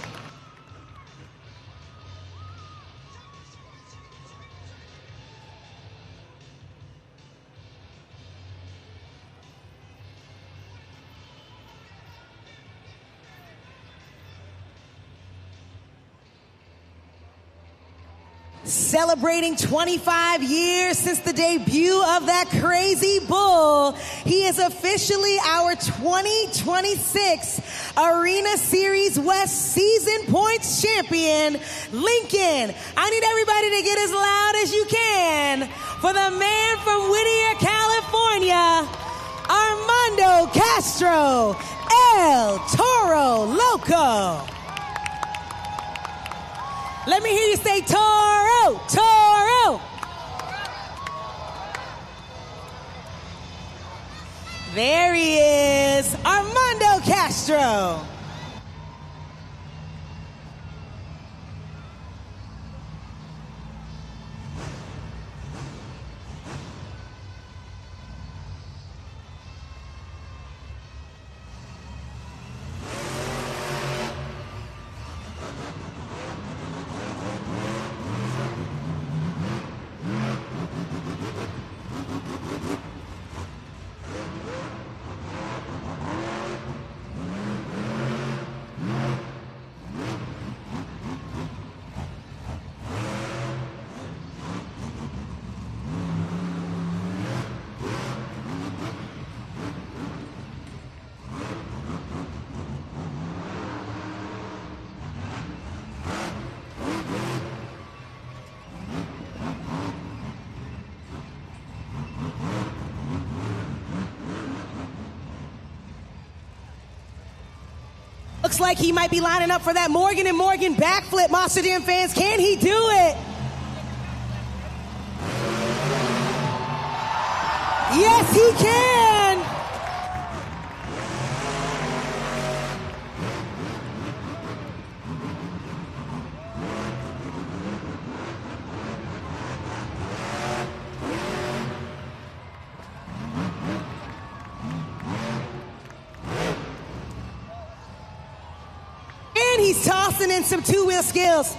Celebrating 25 years since the debut of that crazy bull, he is officially our 2026 Arena Series West Season Points Champion, Lincoln. I need everybody to get as loud as you can for the man from Whittier, California, Armando Cal. Castro, El Toro Loco. Let me hear you say Toro, Toro. There he is, Armando Castro. Looks like he might be lining up for that Morgan and Morgan backflip. Monster Jam fans, can he do it? Yes, he can. And he's tossing in some two-wheel skills.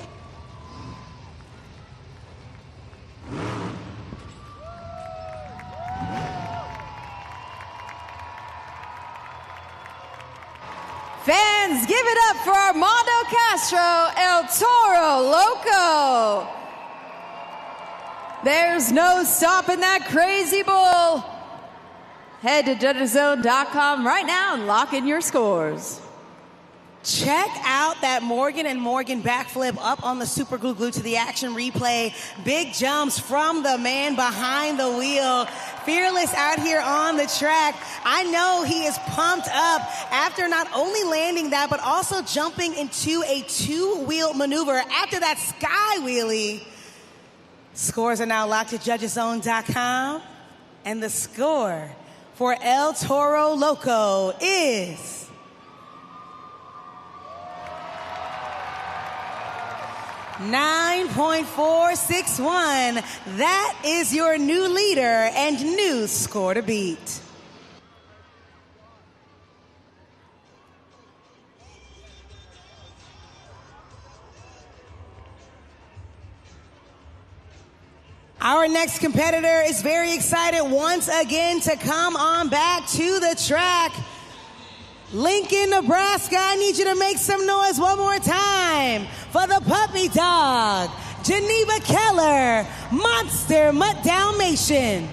Fans, give it up for Armando Castro, El Toro Loco. There's no stopping that crazy bull. Head to judgeszone.com right now and lock in your scores. Check out that Morgan and Morgan backflip up on the super glue glued to the action replay. Big jumps from the man behind the wheel. Fearless out here on the track. I know he is pumped up after not only landing that, but also jumping into a two-wheel maneuver after that sky wheelie. Scores are now locked at judgeszone.com. And the score for El Toro Loco is 9.461. That is your new leader and new score to beat. Our next competitor is very excited once again to come on back to the track. Lincoln, Nebraska, I need you to make some noise one more time for the puppy dog, Geneva Keller, Monster Mutt Dalmatian.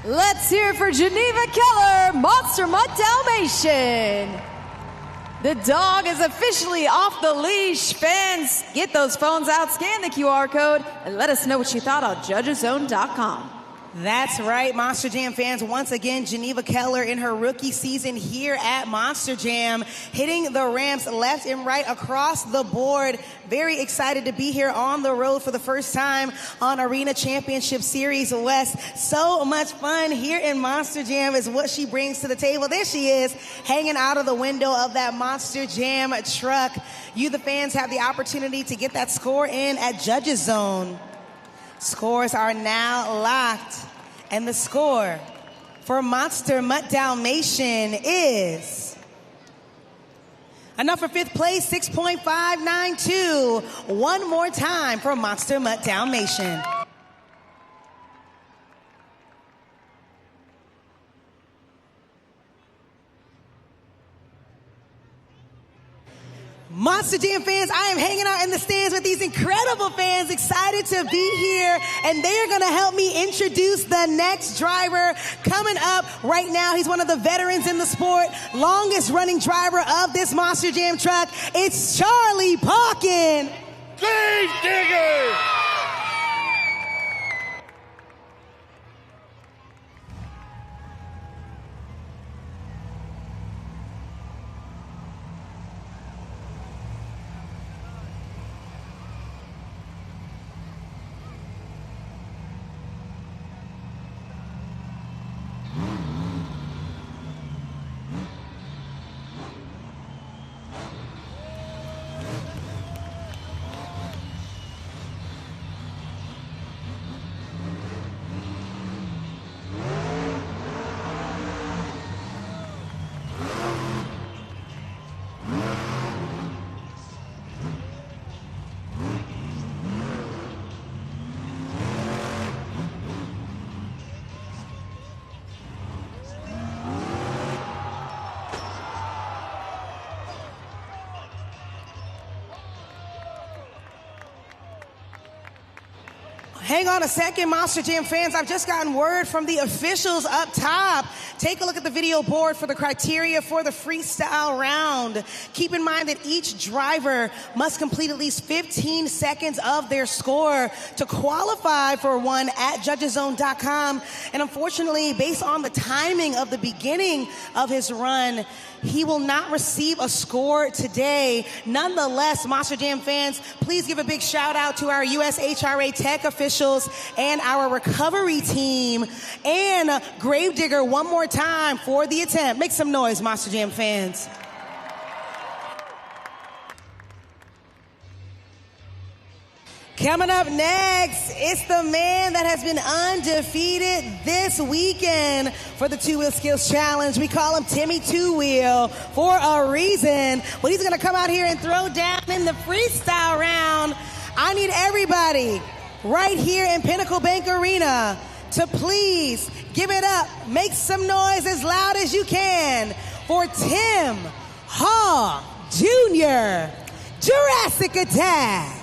Let's hear it for Geneva Keller, Monster Mutt Dalmatian. The dog is officially off the leash. Fans, get those phones out, scan the QR code, and let us know what you thought on judgeszone.com. That's right, Monster Jam fans. Once again, Geneva Keller in her rookie season here at Monster Jam, hitting the ramps left and right across the board. Very excited to be here on the road for the first time on Arena Championship Series West. So much fun here in Monster Jam is what she brings to the table. There she is, hanging out of the window of that Monster Jam truck. You, the fans, have the opportunity to get that score in at Judges Zone. Scores are now locked, and the score for Monster Mutt Dalmatian is enough for fifth place, 6.592. One more time for Monster Mutt Dalmatian. Monster Jam fans, I am hanging out in the stands with these incredible fans, excited to be here, and they are going to help me introduce the next driver coming up right now. He's one of the veterans in the sport, longest running driver of this Monster Jam truck. It's Charlie Parkin. Grave Digger! Hang on a second, Monster Jam fans. I've just gotten word from the officials up top. Take a look at the video board for the criteria for the freestyle round. Keep in mind that each driver must complete at least 15 seconds of their score to qualify for one at judgeszone.com. And unfortunately, based on the timing of the beginning of his run, he will not receive a score today. Nonetheless, Monster Jam fans, please give a big shout out to our USHRA tech officials and our recovery team and Gravedigger one more time for the attempt. Make some noise, Monster Jam fans. Coming up next, it's the man that has been undefeated this weekend for the Two-Wheel Skills Challenge. We call him Timmy Two-Wheel for a reason. But he's going to come out here and throw down in the freestyle round. I need everybody right here in Pinnacle Bank Arena to please give it up. Make some noise as loud as you can for Tim Haw Jr. Jurassic Attack.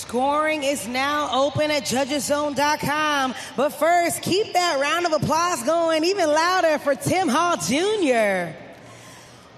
Scoring is now open at judgeszone.com. But first, keep that round of applause going even louder for Tim Hall Jr.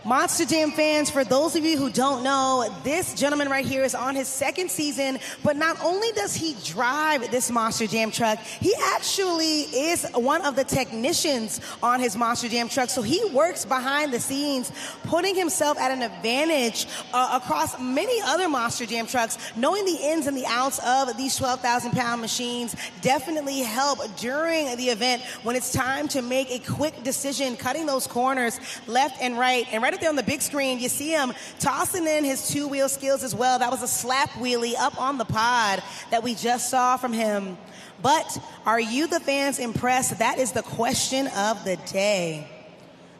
Monster Jam fans, for those of you who don't know, this gentleman right here is on his second season, but not only does he drive this Monster Jam truck, he actually is one of the technicians on his Monster Jam truck. So he works behind the scenes, putting himself at an advantage across many other Monster Jam trucks. Knowing the ins and the outs of these 12,000-pound machines definitely help during the event when it's time to make a quick decision, cutting those corners left and right. And right up there on the big screen, you see him tossing in his two-wheel skills as well. That was a slap wheelie up on the pod that we just saw from him. But are you, the fans, impressed? That is the question of the day.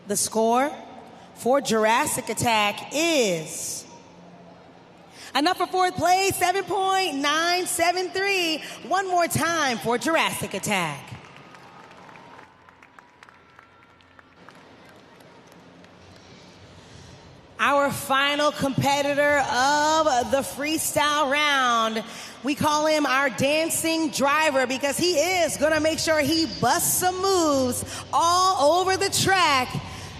The score for Jurassic Attack is enough for fourth place, 7.973. One more time for Jurassic Attack. Our final competitor of the freestyle round, we call him our dancing driver because he is going to make sure he busts some moves all over the track.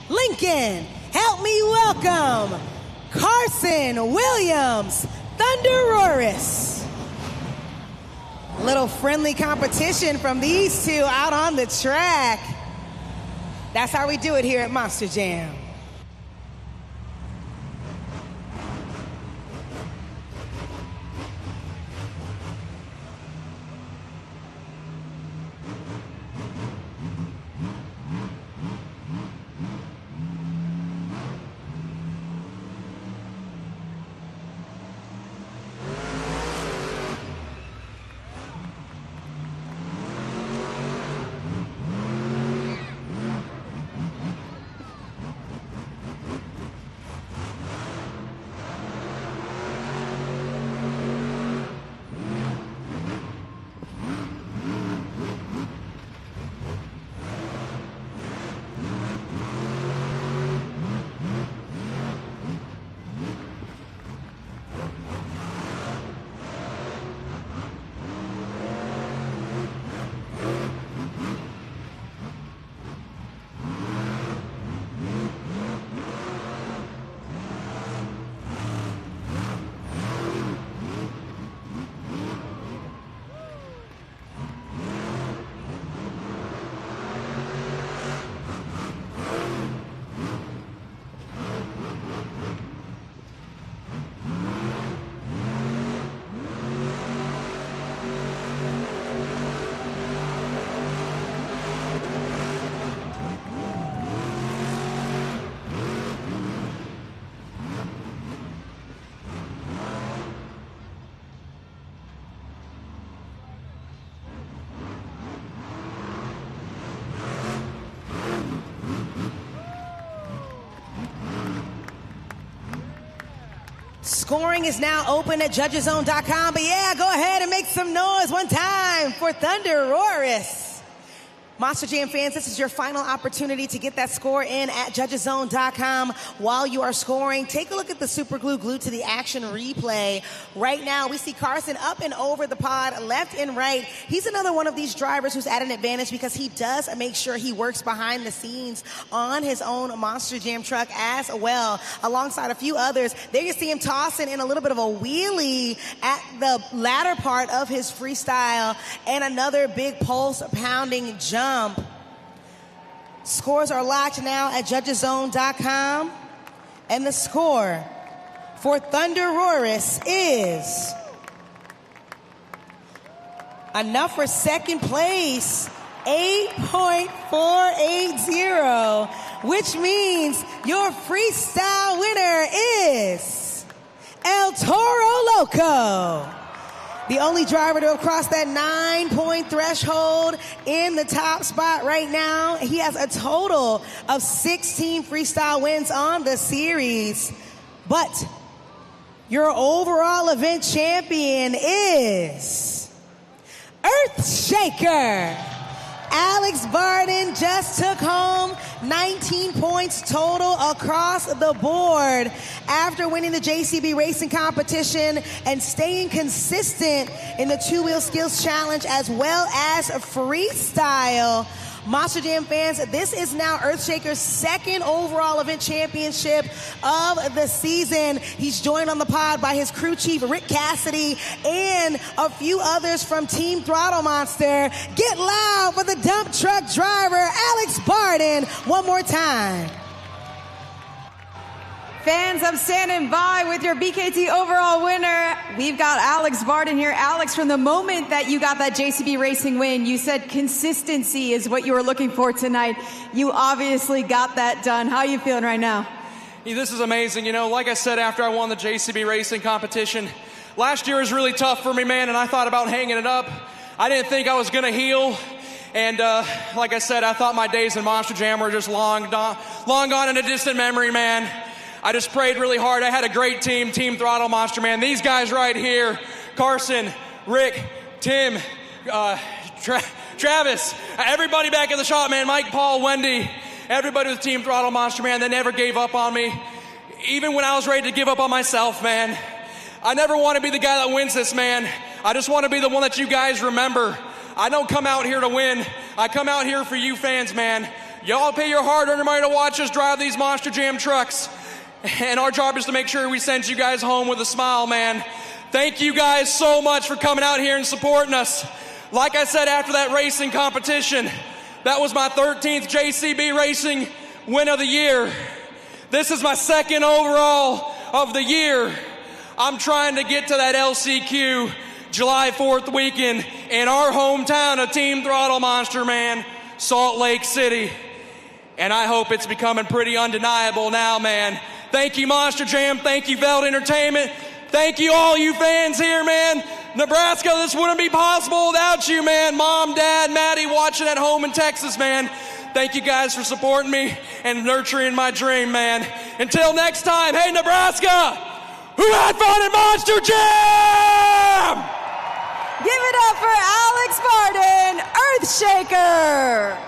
Lincoln, help me welcome Carson Williams, Thunderoris. Little friendly competition from these two out on the track. That's how we do it here at Monster Jam. Scoring is now open at judgeszone.com. But yeah, go ahead and make some noise one time for Thunderoris. Monster Jam fans, this is your final opportunity to get that score in at judgeszone.com. While you are scoring, take a look at the super glue glued to the action replay. Right now, we see Carson up and over the pod, left and right. He's another one of these drivers who's at an advantage because he does make sure he works behind the scenes on his own Monster Jam truck as well, alongside a few others. There you see him tossing in a little bit of a wheelie at the latter part of his freestyle and another big pulse-pounding jump. Scores are locked now at judgeszone.com, and the score for Thunderoris is enough for second place, 8.480, which means your freestyle winner is El Toro Loco. The only driver to have crossed that 9-point threshold in the top spot right now. He has a total of 16 freestyle wins on the series. But your overall event champion is Earthshaker Alex Barden just took home 19 points total across the board after winning the JCB Racing competition and staying consistent in the two-wheel skills challenge as well as freestyle. Monster Jam fans, this is now Earthshaker's second overall event championship of the season. He's joined on the pod by his crew chief, Rick Cassidy, and a few others from Team Throttle Monster. Get loud for the dump truck driver, Alex Barden, one more time. Fans, I'm standing by with your BKT overall winner. We've got Alex Barden here. Alex, from the moment that you got that JCB Racing win, you said consistency is what you were looking for tonight. You obviously got that done. How are you feeling right now? Yeah, this is amazing. You know, like I said, after I won the JCB Racing competition, last year was really tough for me, man, and I thought about hanging it up. I didn't think I was going to heal. And like I said, I thought my days in Monster Jam were just long gone in a distant memory, man. I just prayed really hard. I had a great team, Team Throttle Monster, man. These guys right here, Carson, Rick, Tim, Travis, everybody back in the shop, man, Mike, Paul, Wendy, everybody with Team Throttle Monster, man, they never gave up on me. Even when I was ready to give up on myself, man. I never want to be the guy that wins this, man. I just want to be the one that you guys remember. I don't come out here to win. I come out here for you fans, man. Y'all pay your hard-earned money to watch us drive these Monster Jam trucks. And our job is to make sure we send you guys home with a smile, man. Thank you guys so much for coming out here and supporting us. Like I said, after that racing competition, that was my 13th JCB Racing win of the year. This is my second overall of the year. I'm trying to get to that LCQ July 4th weekend in our hometown of Team Throttle Monster, man, Salt Lake City. And I hope it's becoming pretty undeniable now, man. Thank you, Monster Jam. Thank you, Veld Entertainment. Thank you, all you fans here, man. Nebraska, this wouldn't be possible without you, man. Mom, Dad, Maddie watching at home in Texas, man. Thank you guys for supporting me and nurturing my dream, man. Until next time, hey, Nebraska, who had fun at Monster Jam? Give it up for Alex Barden, Earthshaker.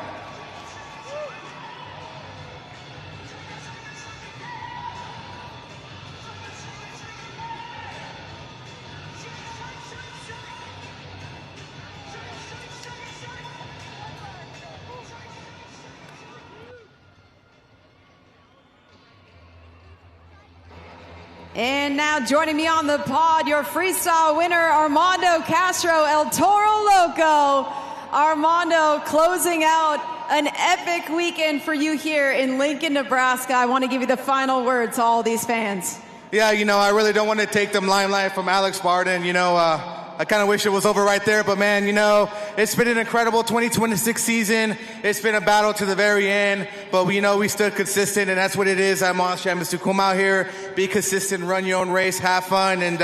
And now joining me on the pod, your freestyle winner, Armando Castro, El Toro Loco. Armando, closing out an epic weekend for you here in Lincoln, Nebraska. I want to give you the final word to all these fans. Yeah, you know, I really don't want to take the limelight from Alex Barden. You know, I kind of wish it was over right there, but man, you know, it's been an incredible 2026 season. It's been a battle to the very end, but you know, we stood consistent, and that's what it is at Monster Jam, is to come out here, be consistent, run your own race, have fun, and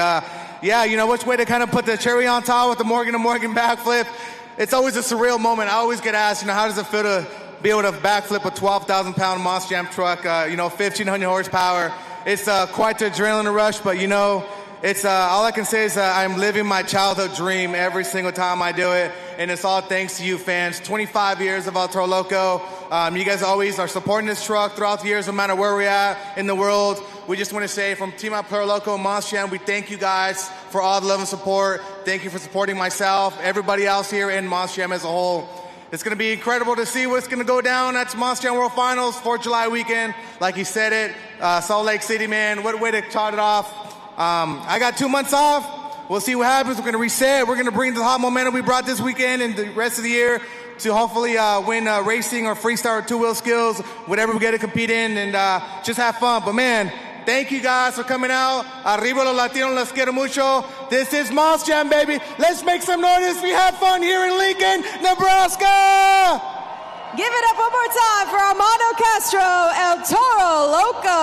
yeah, you know, which way to kind of put the cherry on top with the Morgan to Morgan backflip. It's always a surreal moment. I always get asked, you know, how does it feel to be able to backflip a 12,000-pound Monster Jam truck, you know, 1,500 horsepower. It's quite the adrenaline rush, but you know, it's all I can say is I'm living my childhood dream every single time I do it, and it's all thanks to you fans. 25 years of El Toro Loco. You guys always are supporting this truck throughout the years, no matter where we're at in the world. We just want to say from Team El Toro Loco and Monster Jam, we thank you guys for all the love and support. Thank you for supporting myself, everybody else here, and Monster Jam as a whole. It's going to be incredible to see what's going to go down. That's Monster Jam World Finals, 4th July weekend. Like you said it, Salt Lake City, man. What a way to start it off. I got 2 months off. We'll see what happens. We're going to reset. We're going to bring the hot momentum we brought this weekend and the rest of the year to hopefully win racing or freestyle or two-wheel skills, whatever we get to compete in, and just have fun. But man, thank you guys for coming out. Arriba los Latinos, los quiero mucho. This is Monster Jam, baby. Let's make some noise. We have fun here in Lincoln, Nebraska. Give it up one more time for Armando Castro, El Toro Loco.